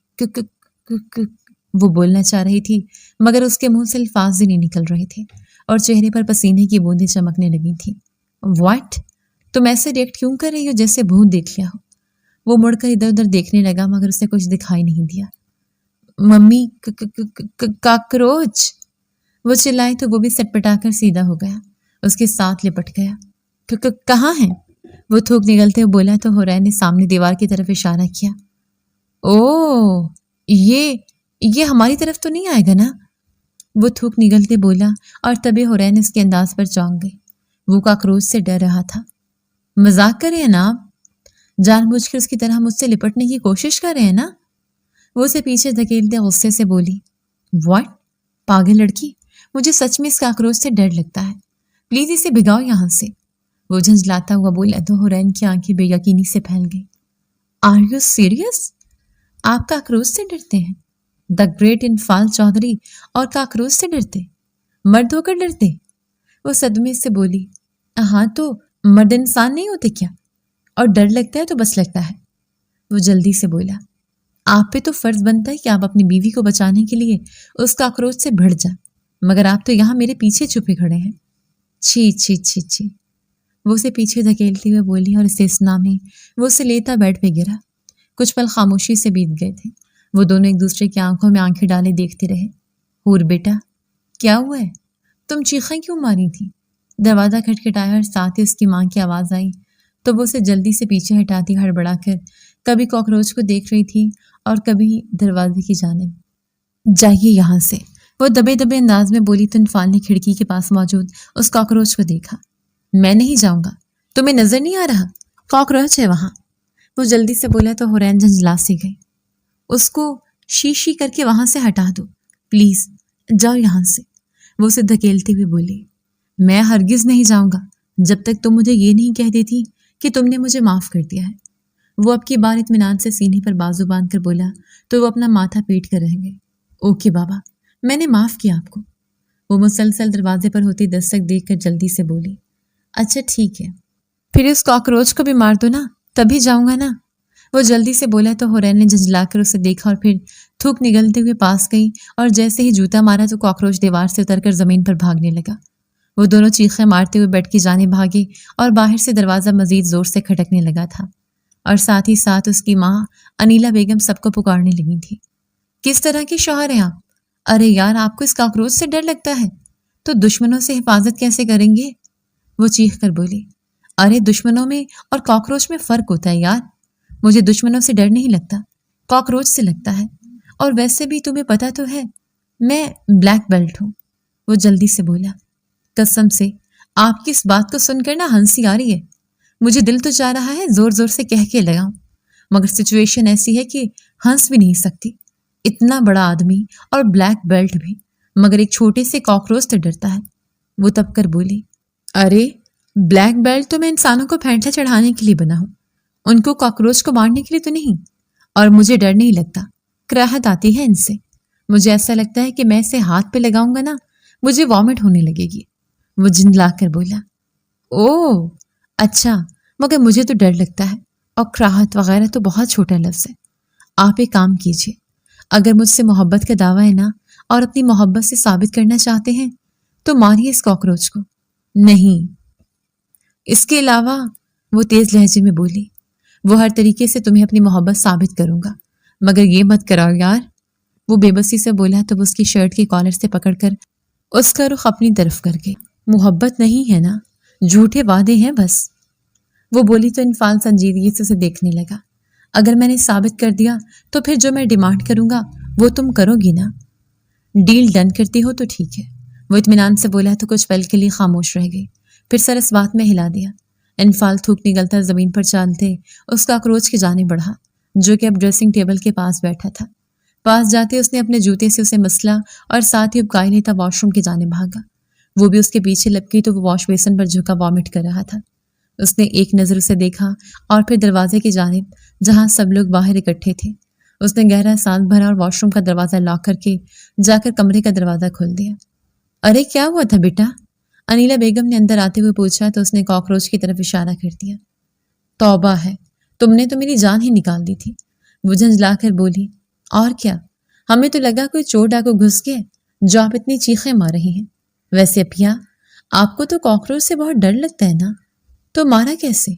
وہ بولنا چاہ رہی تھی مگر اس کے منہ سے الفاظ ہی نہیں نکل رہے تھے اور چہرے پر پسینے کی بوندیں چمکنے لگی تھیں۔ واٹ؟ تم ایسے ریئیکٹ کیوں کر رہی ہو جیسے بھوت دیکھ لیا ہو؟ وہ مڑ کر ادھر ادھر دیکھنے لگا مگر اسے کچھ دکھائی نہیں دیا۔ Mummy cockroach! وہ چلائی تو وہ بھی سٹ پٹا کر سیدھا ہو گیا، اس کے ساتھ لپٹ گیا۔ کہاں ہیں؟ وہ تھوک نگلتے ہوئے بولا تو حورین نے سامنے دیوار کی طرف اشارہ کیا۔ او یہ ہماری طرف تو نہیں آئے گا نا؟ وہ تھوک نگلتے بولا اور تبھی حورین اس کے انداز پر چونک گئی۔ وہ کاکروچ سے ڈر رہا تھا۔ مذاق کر رہے ہیں نا آپ؟ جان بوجھ کر اس کی طرح مجھ سے لپٹنے کی کوشش کر رہے ہیں نا؟ وہ اسے پیچھے دھکیلتے غصے سے بولی۔ واٹ؟ پاگل لڑکی، مجھے سچ میں اس کاکروچ سے ڈر لگتا ہے، پلیز اسے بھگاؤ یہاں سے۔ وہ جھنجھلاتا ہوا بولا تو حورین کی آنکھیں بے یقینی سے پھیل گئی۔ Are you serious? آپ کاکروچ سے ڈرتے ہیں؟ دا گریٹ انفال چودھری اور کاکروچ سے ڈرتے؟ مرد ہو کر ڈرتے؟ وہ صدمے سے بولی، ہاں تو مرد انسان نہیں ہوتے کیا؟ اور ڈر لگتا ہے تو بس لگتا ہے۔ وہ جلدی سے بولا، آپ پہ تو فرض بنتا ہے کہ آپ اپنی بیوی کو بچانے کے لیے اس کاکروچ سے بھڑ جائیں، مگر آپ تو یہاں میرے پیچھے چھپے کھڑے ہیں۔ چھی چھی چھی چھی! وہ اسے پیچھے دھکیلتی ہوئے بولی اور استثنا میں وہ اسے لیتا بیڈ پہ گرا۔ کچھ پل خاموشی سے بیت گئے تھے۔ وہ دونوں ایک دوسرے کی آنکھوں میں آنکھیں ڈالے دیکھتے رہے۔ ہور بیٹا، کیا ہوا ہے؟ تم چیخیں کیوں ماری تھی؟ دروازہ کھٹکھٹایا اور ساتھ ہی اس کی ماں کی آواز آئی تو وہ اسے جلدی سے پیچھے ہٹاتی ہڑبڑا کر کبھی کاکروچ کو دیکھ رہی تھی اور کبھی دروازے کی جانب۔ جائیے یہاں سے، وہ دبے دبے انداز میں بولی تو انفال نے کھڑکی کے پاس موجود اس کاکروچ کو دیکھا۔ میں نہیں جاؤں گا، تمہیں نظر نہیں آ رہا کاکروچ ہے وہاں؟ وہ جلدی سے بولا تو حورین جھنجھلا سی گئی۔ اس کو شیشی کر کے وہاں سے ہٹا دو پلیز، جاؤ یہاں سے۔ وہ اسے دھکیلتے ہوئے بولی، میں ہرگز نہیں جاؤں گا جب تک تم مجھے یہ نہیں کہہ دیتی کہ تم نے مجھے معاف کر دیا ہے۔ وہ اب کی بار اطمینان سے سینے پر بازو باندھ کر بولا تو وہ اپنا ماتھا پیٹ کر رہ گئے۔ اوکے بابا، میں نے معاف کیا آپ کو۔ وہ مسلسل دروازے پر ہوتی دستک دیکھ کر جلدی سے بولی، اچھا ٹھیک ہے، پھر اس کاکروچ کو بھی مار دو نا، تبھی جاؤں گا نا۔ وہ جلدی سے بولا تو حورین نے جھنجھلا کر اسے دیکھا اور پھر تھوک نگلتے ہوئے پاس گئی اور جیسے ہی جوتا مارا تو کاکروچ دیوار سے اتر کر زمین پر بھاگنے لگا۔ وہ دونوں چیخیں مارتے ہوئے بیڈ کی جانب بھاگے اور باہر سے دروازہ مزید زور سے کھٹکنے لگا تھا اور ساتھ ہی ساتھ اس کی ماں انیلا بیگم سب کو پکارنے لگی تھی۔ کس طرح کے شوہر ہیں آپ؟ ارے یار، آپ کو اس کاکروچ سے ڈر لگتا ہے تو دشمنوں سے حفاظت کیسے کریں گے؟ وہ چیخ کر بولی، ارے دشمنوں میں اور کاکروچ میں فرق ہوتا ہے یار، مجھے دشمنوں سے ڈر نہیں لگتا، کاکروچ سے لگتا ہے، اور ویسے بھی تمہیں پتا تو ہے میں بلیک بیلٹ ہوں۔ وہ جلدی سے بولا، قسم سے آپ کی اس بات کو سن کر نا ہنسی آ رہی ہے، مجھے دل تو چاہ رہا ہے زور زور سے کہہ کے لگاؤں، مگر سچویشن ایسی ہے کہ ہنس بھی نہیں سکتی۔ اتنا بڑا آدمی اور بلیک بیلٹ بھی، مگر ایک چھوٹے سے کاکروچ سے ڈرتا ہے۔ وہ تب کر بولی، ارے بلیک بیلٹ تو میں انسانوں کو پھینٹا چڑھانے کے لیے بنا ہوں، ان کو کاکروچ کو مارنے کے لیے تو نہیں، اور مجھے ڈر نہیں لگتا، کراہت آتی ہے ان سے، مجھے ایسا لگتا ہے کہ میں اسے ہاتھ پہ لگاؤں گا نا مجھے وامٹ ہونے لگے گی۔ وہ جھنجلا کر بولا، اوہ اچھا، مگر مجھے تو ڈر لگتا ہے، اور کراہت وغیرہ تو بہت چھوٹا لفظ ہے۔ آپ ایک کام کیجیے، اگر مجھ سے محبت کا دعویٰ ہے نا اور اپنی محبت سے ثابت کرنا چاہتے ہیں تو ماریے اس کاکروچ کو۔ نہیں، اس کے علاوہ، وہ تیز لہجے میں بولی، وہ ہر طریقے سے تمہیں اپنی محبت ثابت کروں گا، مگر یہ مت کراؤ یار۔ وہ بے بسی سے بولا تو وہ اس کی شرٹ کی کالر سے پکڑ کر اس کا رخ اپنی طرف کر گئی۔ محبت نہیں ہے نا، جھوٹے وعدے ہیں بس۔ وہ بولی تو انفال سنجیدگی سے اسے دیکھنے لگا۔ اگر میں نے ثابت کر دیا تو پھر جو میں ڈیمانڈ کروں گا وہ تم کرو گی نا؟ ڈیل ڈن کرتی ہو تو ٹھیک ہے۔ وہ اطمینان سے بولا تو کچھ پل کے لیے خاموش رہ گئی، پھر سر اس بات میں ہلا دیا۔ انفال تھوک نگلتا زمین پر چالتے اس کاکروچ کی جانب بڑھا، جو کہ اب ڈریسنگ ٹیبل کے پاس بیٹھا تھا۔ پاس جاتے اس نے اپنے جوتے سے اسے مسلا اور ساتھ ہی ابکائی لیتا واش روم کی جانب بھاگا۔ وہ بھی اس کے پیچھے لپکی تو وہ واش بیسن پر جھکا وامٹ کر رہا تھا۔ اس نے ایک نظر اسے دیکھا اور پھر دروازے کی جانب جہاں سب لوگ باہر اکٹھے تھے۔ اس نے گہرا سانس بھرا اور واش روم کا دروازہ لاک کر کے جا کر کمرے کا دروازہ کھول دیا۔ ارے کیا ہوا تھا بیٹا؟ انیلا بیگم نے اندر آتے ہوئے پوچھا تو اس نے کاکروچ کی طرف اشارہ کر دیا۔ توبہ ہے، تم نے تو میری جان ہی نکال دی تھی، وہ جھنجلا کر بولی۔ اور کیا، ہمیں تو لگا کوئی چور ڈاکو گھس گیا جو آپ اتنی چیخیں مار رہی ہیں۔ ویسے اپیا، آپ کو تو کاکروچ سے بہت ڈر لگتا ہے نا، تو مارا کیسے؟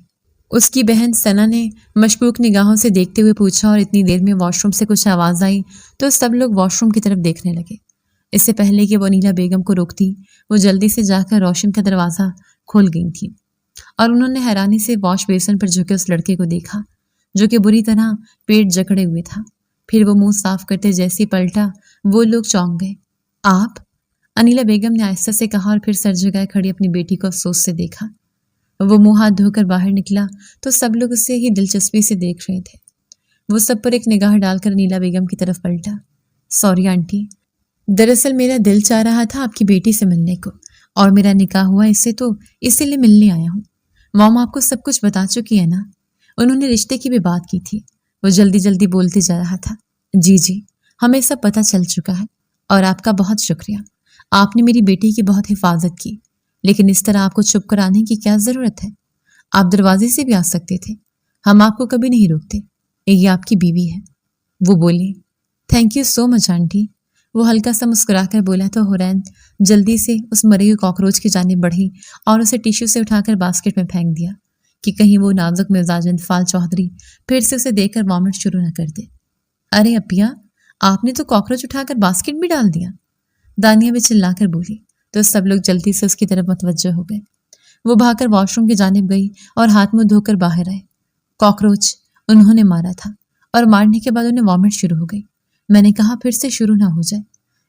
اس کی بہن ثنا نے مشکوک نگاہوں سے دیکھتے ہوئے پوچھا، اور اتنی دیر میں واش روم سے کچھ آواز آئی تو سب لوگ واش روم کی طرف دیکھنے لگے۔ اس سے پہلے کہ وہ انیلا بیگم کو روکتی، وہ جلدی سے جا کر روشن کا دروازہ کھول گئی تھی، اور انہوں نے حیرانی سے واش بیسن پر جھکے اس لڑکے کو دیکھا جو کہ بری طرح پیٹ جکڑے ہوئے تھا۔ پھر وہ منہ صاف کرتے جیسے پلٹا، وہ لوگ چونک گئے۔ آپ؟ انیلا بیگم نے آہستہ سے کہا، اور پھر سر جھکائے کھڑی اپنی بیٹی کو افسوس سے دیکھا۔ وہ منہ ہاتھ دھو کر باہر نکلا تو سب لوگ اسے ہی دلچسپی سے دیکھ رہے تھے۔ وہ سب پر ایک نگاہ ڈال کر انیلا بیگم کی طرف پلٹا۔ سوری آنٹی، دراصل میرا دل چاہ رہا تھا آپ کی بیٹی سے ملنے کو، اور میرا نکاح ہوا اس سے، تو اسی لیے ملنے آیا ہوں۔ موم آپ کو سب کچھ بتا چکی ہے نا؟ انہوں نے رشتے کی بھی بات کی تھی۔ وہ جلدی جلدی بولتے جا رہا تھا۔ جی جی، ہمیں سب پتہ چل چکا ہے، اور آپ کا بہت شکریہ۔ آپ نے میری بیٹی کی بہت حفاظت کی، لیکن اس طرح آپ کو چھپ کر آنے کی کیا ضرورت ہے؟ آپ دروازے سے بھی آ سکتے تھے، ہم آپ کو کبھی نہیں روکتے۔ یہ آپ کی بیوی ہے۔ وہ بولی۔ Thank you so much aunty, وہ ہلکا سا مسکرا کر بولا تو حورین جلدی سے اس مرے ہوئے کاکروچ کی جانب بڑھی اور اسے ٹیشو سے اٹھا کر باسکٹ میں پھینک دیا کہ کہیں وہ نازک مزاج انفال چودھری پھر سے اسے دیکھ کر وامٹ شروع نہ کر دے۔ ارے اپیا، آپ نے تو کاکروچ اٹھا کر باسکٹ بھی ڈال دیا، دانیہ بھی چلا کر بولی تو سب لوگ جلدی سے اس کی طرف متوجہ ہو گئے۔ وہ بھاگ کر واش روم کی جانب گئی اور ہاتھ منہ دھو کر باہر آئے۔ کاکروچ انہوں نے مارا تھا، اور مارنے کے بعد انہیں وامٹ شروع ہو گئی۔ میں نے کہا پھر سے شروع نہ ہو جائے،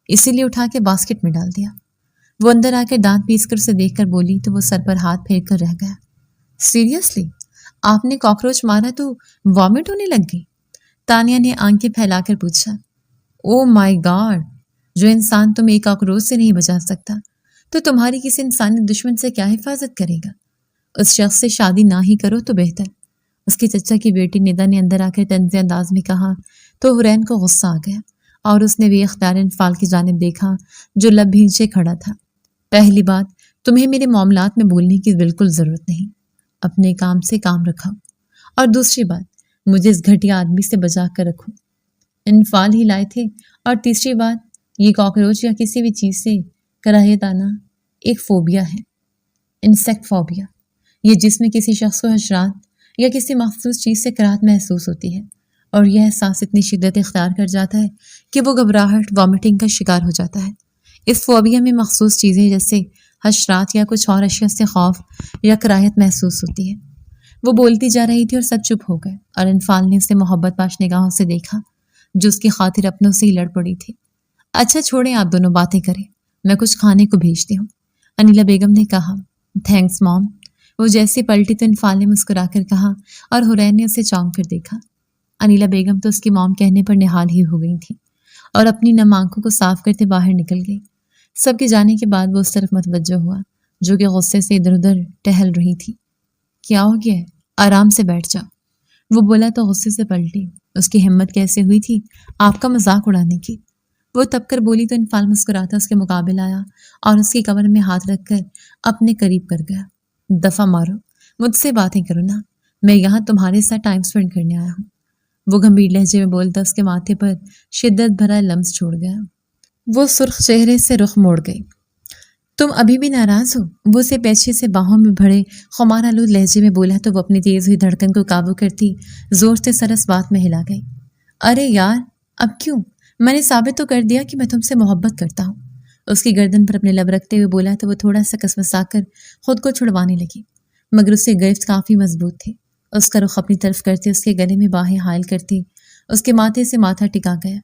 اسی لیے اٹھا کے باسکٹ میں ڈال دیا۔ وہ اندر آ کر دانت پیس کر اسے دیکھ کر بولی تو وہ سر پر ہاتھ پھیر کر رہ گیا۔ سیریسلی، آپ نے کاکروچ مارا تو وامٹ ہونے لگ گئی؟ تانیہ نے آنکھیں پھیلا کر پوچھا۔ او مائی گاڈ، جو انسان تمہیں ایک کاکروچ سے نہیں بچا سکتا تو تمہاری کسی انسانی دشمن سے کیا حفاظت کرے گا؟ اس شخص سے شادی نہ ہی کرو تو بہتر، اس کی چچا کی بیٹی ندا نے اندر آ کر طنزیہ انداز میں کہا تو حورین کو غصہ آ گیا، اور اس نے بھی اختیار انفال کی جانب دیکھا جو لب بھینچے کھڑا تھا۔ پہلی بات، تمہیں میرے معاملات میں بولنے کی بالکل ضرورت نہیں، اپنے کام سے کام رکھو، اور دوسری بات، مجھے اس گھٹیا آدمی سے بچا کر رکھو، انفال ہی لائے تھے، اور تیسری بات، یہ کاکروچ یا کسی بھی چیز سے کراہیت آنا ایک فوبیا ہے، انسیکٹ فوبیا، یہ جس میں کسی شخص کو حشرات یا کسی مخصوص چیز سے کراہت محسوس ہوتی ہے، اور یہ احساس اتنی شدت اختیار کر جاتا ہے کہ وہ گھبراہٹ وامٹنگ کا شکار ہو جاتا ہے۔ اس فوبیا میں مخصوص چیزیں جیسے حشرات یا کچھ اور اشیاء سے خوف یا کراہت محسوس ہوتی ہے۔ وہ بولتی جا رہی تھی اور سب چپ ہو گئے، اور انفال نے اسے محبت پاش نگاہوں سے دیکھا جو اس کی خاطر اپنوں سے ہی لڑ پڑی تھی۔ اچھا چھوڑیں، آپ دونوں باتیں کریں، میں کچھ کھانے کو بھیجتی ہوں، انیلا بیگم نے کہا۔ تھینکس موم، وہ جیسے پلٹی تو انفال نے مسکرا کر کہا، اور حورین نے اسے چونک کر دیکھا۔ انیلا بیگم تو اس کی موم کہنے پر نہال ہی ہو گئی تھی، اور اپنی نم آنکھوں کو صاف کرتے باہر نکل گئی۔ سب کے جانے کے بعد وہ اس طرف متوجہ ہوا جو کہ غصے سے ادھر ادھر ٹہل رہی تھی۔ کیا ہو گیا ہے؟ آرام سے بیٹھ جاؤ، وہ بولا تو غصے سے پلٹی۔ اس کی ہمت کیسے ہوئی تھی آپ کا مذاق اڑانے کی؟ وہ تب کر بولی تو انفال مسکراتا اس کے مقابل آیا اور اس کی کمر میں ہاتھ رکھ کر اپنے قریب کر گیا۔ دفعہ مارو، مجھ سے باتیں کرو نا، میں یہاں تمہارے ساتھ ٹائم سپینڈ کرنے آیا ہوں، وہ گمبھیر لہجے میں بولتا اس کے ماتھے پر شدت بھرا لمس چھوڑ گیا۔ وہ سرخ چہرے سے رخ موڑ گئی۔ تم ابھی بھی ناراض ہو؟ وہ اسے پیچھے سے باہوں میں بھرے خمار آلود لہجے میں بولا تو وہ اپنی تیز ہوئی دھڑکن کو قابو کرتی زور سے سر اس بات میں ہلا گئی۔ ارے یار، اب کیوں؟ میں نے ثابت تو کر دیا کہ میں تم سے محبت کرتا ہوں، اس کی گردن پر اپنے لب رکھتے ہوئے بولا تو وہ تھوڑا سا کسمسا کر خود کو چھڑوانے لگی، مگر اس کے گرفت کافی مضبوط تھے۔ اس کا رخ اپنی طرف کرتے اس کے گلے میں باہیں حائل کرتی اس کے ماتھے سے ماتھا ٹکا گیا۔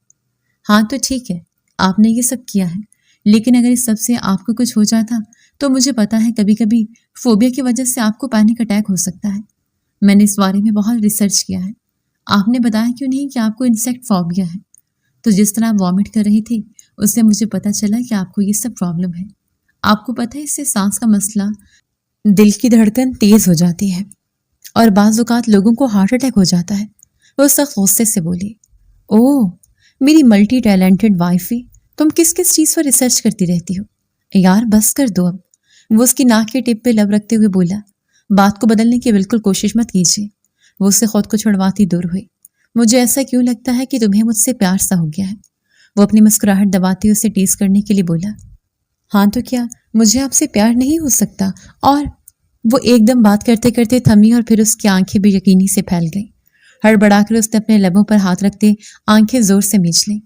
ہاں تو ٹھیک ہے، آپ نے یہ سب کیا ہے، لیکن اگر اس سب سے آپ کو کچھ ہو جاتا تو مجھے پتا ہے کبھی کبھی فوبیا کی وجہ سے آپ کو پینک اٹیک ہو سکتا ہے۔ میں نے اس بارے میں بہت ریسرچ کیا ہے۔ آپ نے بتایا کیوں نہیں کہ آپ کو انسیکٹ فوبیا ہے؟ تو جس طرح آپ وامٹ کر رہی تھی اس سے مجھے پتا چلا کہ آپ کو یہ سب پرابلم ہے۔ آپ کو پتہ ہے اس سے سانس کا مسئلہ، دل کی دھڑکن تیز ہو جاتی ہے اور بعض اوقات لوگوں کو ہارٹ اٹیک ہو جاتا ہے۔ وہ سخت غصے سے بولی، اوہ میری ملٹی ٹیلنٹڈ وائفی، تم کس کس چیز پر ریسرچ کرتی رہتی ہو؟ یار بس کر دو اب۔ وہ اس کی ناک کے ٹپ پہ لب رکھتے ہوئے بولا، بات کو بدلنے کی بالکل کوشش مت کیجیے۔ وہ اسے خود کو چھڑواتی دور ہوئی۔ مجھے ایسا کیوں لگتا ہے کہ تمہیں مجھ سے پیار سا ہو گیا ہے؟ وہ اپنی مسکراہٹ دباتے اسے ٹیز کرنے کے لیے بولا، ہاں تو کیا مجھے آپ سے پیار نہیں ہو سکتا؟ اور وہ ایک دم بات کرتے کرتے تھمی اور پھر اس کی آنکھیں بے یقینی سے پھیل گئیں۔ ہڑبڑا کر اس نے اپنے لبوں پر ہاتھ رکھتے آنکھیں زور سے میچ لیں۔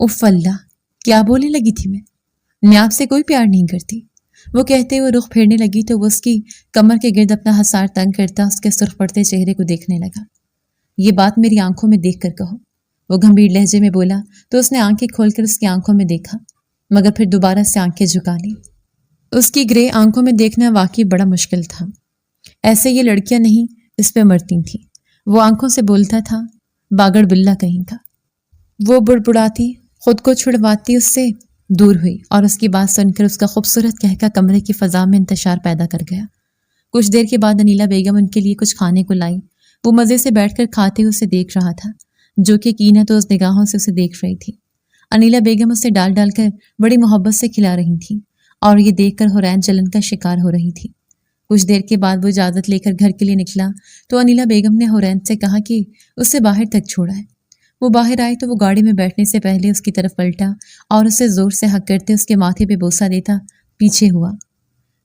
اف اللہ، کیا بولنے لگی تھی میں آپ سے کوئی پیار نہیں کرتی۔ وہ کہتے ہوئے رخ پھیرنے لگی تو وہ اس کی کمر کے گرد اپنا حصار تنگ کرتا اس کے سرخ پڑتے چہرے کو دیکھنے لگا۔ یہ بات میری آنکھوں میں دیکھ کر کہو، وہ گھمبیر لہجے میں بولا تو اس نے آنکھیں کھول کر اس کی آنکھوں میں دیکھا، مگر پھر دوبارہ سے آنکھیں جھکا لی۔ اس کی گرے آنکھوں میں دیکھنا واقعی بڑا مشکل تھا۔ ایسے یہ لڑکیاں نہیں اس پہ مرتی تھیں۔ وہ آنکھوں سے بولتا تھا، باگڑ بلا کہیں کا۔ وہ بڑبڑاتی خود کو چھڑواتی اس سے دور ہوئی اور اس کی بات سن کر اس کا خوبصورت کہکا کمرے کی فضا میں انتشار پیدا کر گیا۔ کچھ دیر کے بعد انیلا بیگم ان کے لیے کچھ کھانے کو لائی۔ وہ مزے سے بیٹھ کر کھاتے اسے دیکھ رہا تھا، جو کہ کینہ تو اس نگاہوں سے اسے دیکھ رہی تھی۔ انیلا بیگم اسے ڈال ڈال کر بڑی محبت سے کھلا رہی تھیں اور یہ دیکھ کر حورین جلن کا شکار ہو رہی تھی۔ کچھ دیر کے بعد وہ اجازت لے کر گھر کے لیے نکلا تو انیلا بیگم نے حورین سے کہا کہ اسے باہر تک چھوڑا ہے۔ وہ باہر آئی تو وہ گاڑی میں بیٹھنے سے پہلے اس کی طرف پلٹا اور اسے زور سے ہگ کرتے اس کے ماتھے پہ بوسہ دیتا پیچھے ہوا۔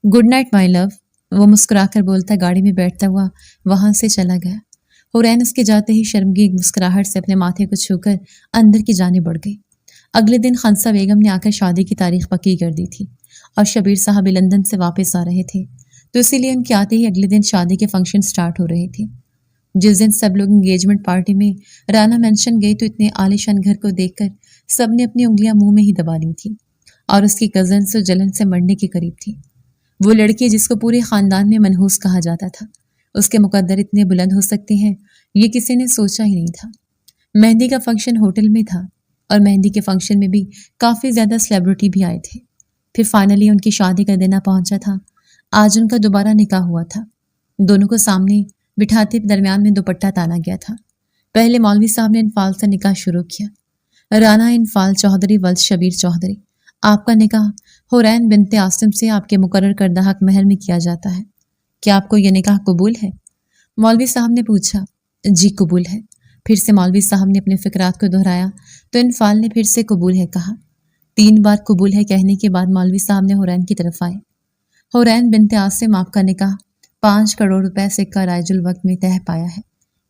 گڈ نائٹ مائی لو، وہ مسکرا کر بولتا گاڑی میں بیٹھتا ہوا وہاں سے چلا گیا۔ حورین اس کے جاتے ہی شرمگین مسکراہٹ سے اپنے ماتھے کو چھو کر اندر کی جانب بڑھ گئی۔ اگلے دن خنسا بیگم نے آ کر شادی کی تاریخ پکی کر دی تھی اور شبیر صاحب لندن سے واپس آ رہے تھے، تو اسی لیے ان کے آتے ہی اگلے دن شادی کے فنکشن سٹارٹ ہو رہے تھے۔ جس دن سب لوگ انگیجمنٹ پارٹی میں رانا مینشن گئے تو اتنے عالیشان گھر کو دیکھ کر سب نے اپنی انگلیاں منہ میں ہی دبا لی تھی اور اس کی کزن سے جلن سے مرنے کے قریب تھی۔ وہ لڑکی جس کو پورے خاندان میں منحوس کہا جاتا تھا، اس کے مقدر اتنے بلند ہو سکتے ہیں یہ کسی نے سوچا ہی نہیں تھا۔ مہندی کا فنکشن ہوٹل میں تھا اور مہندی کے فنکشن میں بھی کافی زیادہ سیلیبریٹی بھی آئے تھے۔ پھر فائنلی ان کی شادی کا دن پہنچا تھا۔ آج ان کا دوبارہ نکاح ہوا تھا۔ دونوں کو سامنے بٹھاتے درمیان میں دوپٹہ تانا گیا تھا۔ پہلے مولوی صاحب نے انفال سے نکاح شروع کیا۔ رانا انفال چودھری ولد شبیر چودھری، آپ کا نکاح حورین بنت عاصم سے آپ کے مقرر کردہ حق مہر میں کیا جاتا ہے۔ کیا آپ کو یہ نکاح قبول ہے؟ مولوی صاحب نے پوچھا۔ جی قبول ہے۔ پھر سے مولوی صاحب نے اپنے فکرات کو دہرایا تو انفال نے پھر سے قبول ہے کہا۔ 3 بار قبول ہے کہنے کے بعد مولوی صاحب نے حورین کی طرف آئے۔ حورین بنت عاصم، آپ کا نکاح 5 کروڑ روپے سکہ رائج الوقت میں طے پایا ہے۔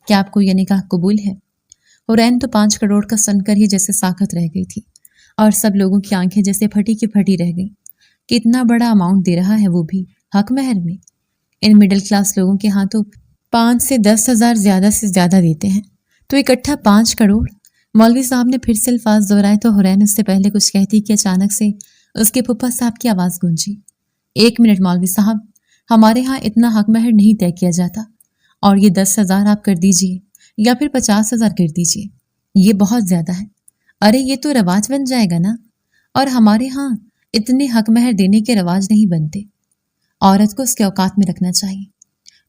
کیا آپ کو یہ نکاح قبول ہے؟ حورین تو 5 کروڑ کا سن کر ہی جیسے ساکت رہ گئی تھی اور سب لوگوں کی آنکھیں جیسے پھٹی کی پھٹی رہ گئیں۔ کتنا بڑا اماؤنٹ دے رہا ہے، وہ بھی حق مہر میں۔ ان مڈل کلاس لوگوں کے ہاں تو 5 سے 10 ہزار زیادہ سے زیادہ دیتے ہیں، تو اکٹھا 5 کروڑ۔ مولوی صاحب نے پھر سے الفاظ دہرائے تو حورین اس سے پہلے کچھ کہتی کہ اچانک سے اس کے پھپھا صاحب کی آواز گونجی۔ 1 منٹ مولوی صاحب، ہمارے ہاں اتنا حق مہر نہیں طے کیا جاتا، اور یہ 10,000 آپ کر دیجئے یا پھر 50,000 کر دیجئے، یہ بہت زیادہ ہے۔ ارے یہ تو رواج بن جائے گا نا، اور ہمارے ہاں اتنے حق مہر دینے کے رواج نہیں بنتے۔ عورت کو اس کے اوقات میں رکھنا چاہیے،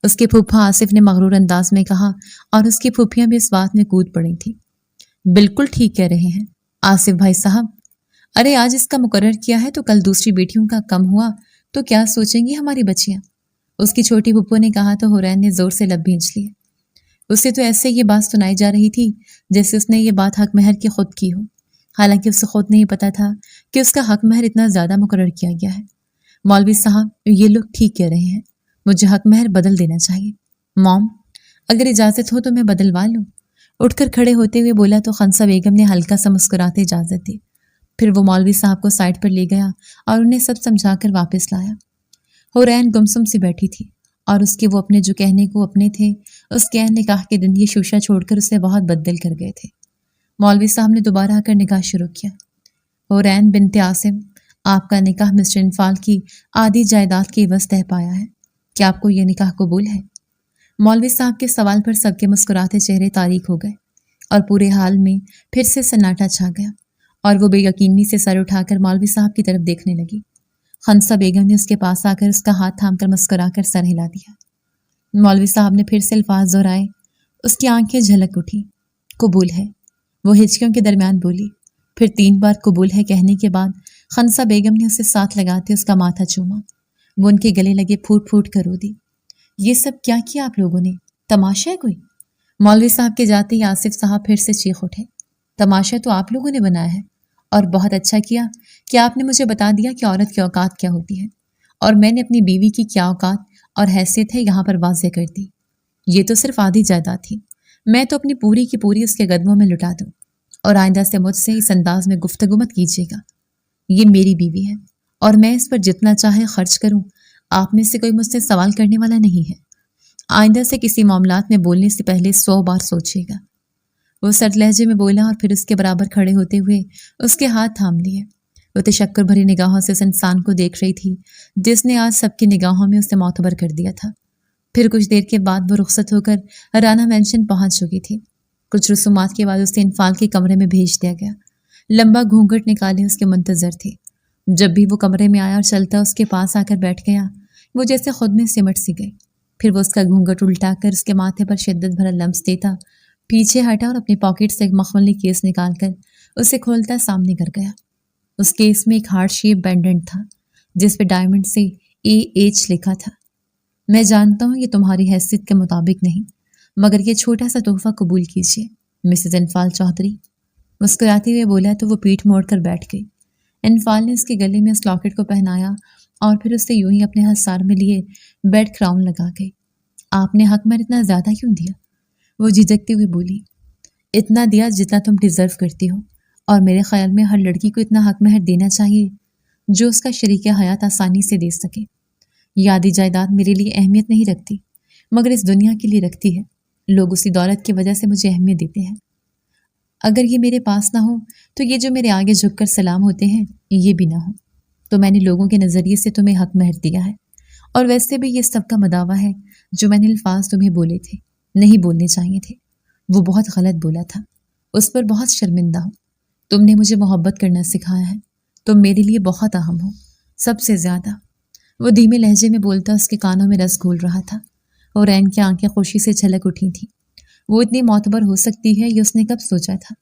اس کے پھپھا آصف نے مغرور انداز میں کہا، اور اس کی پھپھیاں بھی اس بات میں کود پڑی تھیں۔ بالکل ٹھیک کہہ رہے ہیں آصف بھائی صاحب۔ ارے آج اس کا مقرر کیا ہے تو کل دوسری بیٹیوں کا کم ہوا تو کیا سوچیں گی ہماری بچیاں؟ اس کی چھوٹی پھپھو نے کہا تو حورین نے زور سے لب بھینچ لیے۔ اسے تو ایسے یہ بات سنائی جا رہی تھی جیسے اس نے یہ بات حق مہر کی خود کی ہو، حالانکہ اسے خود نہیں پتا تھا کہ اس کا حق مہر اتنا زیادہ مقرر کیا گیا ہے۔ مولوی صاحب یہ لوگ ٹھیک کہہ رہے ہیں، مجھے حق مہر بدل دینا چاہیے۔ موم، اگر اجازت ہو تو میں بدلوا لوں؟ اٹھ کر کھڑے ہوتے ہوئے بولا تو خنسا بیگم نے ہلکا سا مسکراتے اجازت دی۔ پھر وہ مولوی صاحب کو سائڈ پر لے گیا اور انہیں سب سمجھا کر واپس لایا۔ حورین گمسم سی بیٹھی تھی اور اس کے وہ اپنے جو کہنے کو اپنے تھے، اس کے نکاح کے دن یہ شوشہ چھوڑ کر اسے بہت بدل کر گئے تھے۔ مولوی صاحب نے دوبارہ آ کر نکاح شروع کیا۔ حورین بنت عاصم، آپ کا نکاح مسٹر انفال کی آدھی جائیداد کے عوض طے پایا ہے، کیا آپ کو یہ نکاح قبول ہے؟ مولوی صاحب کے سوال پر سب کے مسکراتے چہرے تاریک ہو گئے اور پورے حال میں پھر سے سناٹا چھا گیا، اور وہ بے یقینی سے سر اٹھا کر مولوی صاحب کی طرف دیکھنے لگی۔ خنسا بیگم نے اس کے پاس آ کر اس کا ہاتھ تھام کر مسکرا کر سر ہلا دیا۔ مولوی صاحب نے پھر سے الفاظ دہرائے۔ اس کی آنکھیں جھلک اٹھی۔ قبول ہے، وہ ہچکیوں کے درمیان بولی۔ پھر 3 بار قبول ہے کہنے کے بعد خنسا بیگم نے اسے ساتھ لگاتے اس کا ماتھا چوما۔ وہ ان کے گلے لگے پھوٹ پھوٹ کر رو دی۔ یہ سب کیا کیا آپ لوگوں نے؟ تماشا ہے کوئی؟ مولوی صاحب کے جاتے ہی آصف صاحب پھر سے چیخ اٹھے۔ تماشا تو آپ لوگوں نے بنایا ہے، اور بہت اچھا کیا کہ آپ نے مجھے بتا دیا کہ عورت کی اوقات کیا ہوتی ہے، اور میں نے اپنی بیوی کی کیا اوقات اور حیثیت ہے یہاں پر واضح کر دی۔ یہ تو صرف آدھی جائیداد تھی، میں تو اپنی پوری کی پوری اس کے قدموں میں لٹا دوں، اور آئندہ سے مجھ سے اس انداز میں گفتگو مت کیجیے گا۔ یہ میری بیوی ہے اور میں اس پر جتنا چاہے خرچ کروں، آپ میں سے کوئی مجھ سے سوال کرنے والا نہیں ہے۔ آئندہ سے کسی معاملات میں بولنے سے پہلے 100 بار سوچیے گا۔ وہ سرد لہجے میں بولا اور پھر اس کے برابر کھڑے ہوتے ہوئے اس کے ہاتھ تھام لیے۔ وہ تشکر بھری نگاہوں سے اس انسان کو دیکھ رہی تھی جس نے آج سب کی نگاہوں میں اسے معتبر کر دیا تھا۔ پھر کچھ دیر کے بعد وہ رخصت ہو کر رانا مینشن پہنچ چکی تھی۔ کچھ رسومات کے بعد اسے انفال کے کمرے میں بھیج دیا گیا۔ لمبا گھونگھٹ نکالے اس کے منتظر تھے۔ جب بھی وہ کمرے میں آیا اور چلتا اس کے پاس آ کر بیٹھ گیا، وہ جیسے خود میں سمٹ سی گئی۔ پھر وہ اس کا گھونگھٹ الٹا کر اس کے ماتھے پر شدت بھرا لمس دیتا، پیچھے ہٹا اور اپنی پاکٹ سے ایک مخملی کیس نکال کر اسے کھولتا سامنے کر گیا۔ اس کیس میں ایک ہارٹ شیپ پینڈنٹ تھا جس پہ ڈائمنڈ سے AH لکھا تھا۔ میں جانتا ہوں یہ تمہاری حیثیت کے مطابق نہیں، مگر یہ چھوٹا سا تحفہ قبول کیجیے مسز انفال چودھری۔ مسکراتے ہوئے بولا تو وہ پیٹھ موڑ کر بیٹھ گئی۔ انفال نے اس کے گلے میں اس لاکٹ کو پہنایا اور پھر اسے یوں ہی اپنے ہتھسار میں لیے بیڈ کراؤن لگا گئی۔ آپ نے حق مہر اتنا زیادہ کیوں دیا؟ وہ جھجکتے ہوئے بولی۔ اتنا دیا جتنا تم ڈیزرو کرتی ہو، اور میرے خیال میں ہر لڑکی کو اتنا حق مہر دینا چاہیے جو اس کا شریک حیات آسانی سے دے سکے۔ یہ آدھی جائیداد میرے لیے اہمیت نہیں رکھتی، مگر اس دنیا کے لیے رکھتی ہے۔ لوگ اسی دولت کی وجہ سے مجھے اہمیت دیتے ہیں۔ اگر یہ میرے پاس نہ ہو تو یہ جو میرے آگے جھک کر سلام ہوتے ہیں یہ بھی نہ ہو، تو میں نے لوگوں کے نظریے سے تمہیں حق مہر دیا ہے، اور ویسے بھی یہ سب کا مداوع ہے جو میں نے الفاظ تمہیں بولے تھے، نہیں بولنے چاہیے تھے، وہ بہت غلط بولا تھا، اس پر بہت شرمندہ ہوں۔ تم نے مجھے محبت کرنا سکھایا ہے، تم میرے لیے بہت اہم ہو، سب سے زیادہ۔ وہ دھیمے لہجے میں بولتا اس کے کانوں میں رس گھول رہا تھا، اور عین کی آنکھیں خوشی سے چھلک اٹھی تھیں۔ وہ اتنی معتبر ہو سکتی ہے یہ اس نے کب سوچا تھا؟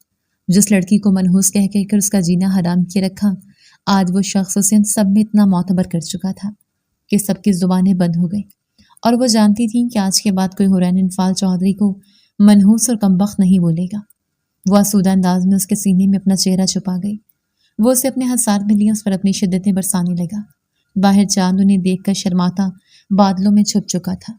جس لڑکی کو منحوس کہہ کر اس کا جینا حرام کیے رکھا، آج وہ شخص اسے ان سب میں اتنا معتبر کر چکا تھا کہ سب کی زبانیں بند ہو گئیں، اور وہ جانتی تھیں کہ آج کے بعد کوئی حورین انفال چودھری کو منحوس اور کمبخت نہیں بولے گا۔ وہ آسودہ انداز میں اس کے سینے میں اپنا چہرہ چھپا گئی۔ وہ اسے اپنے ہتھسار میں لیا، اس پر اپنی شدتیں برسانے لگا۔ باہر چاند انہیں دیکھ کر شرماتا بادلوں میں چھپ چکا تھا۔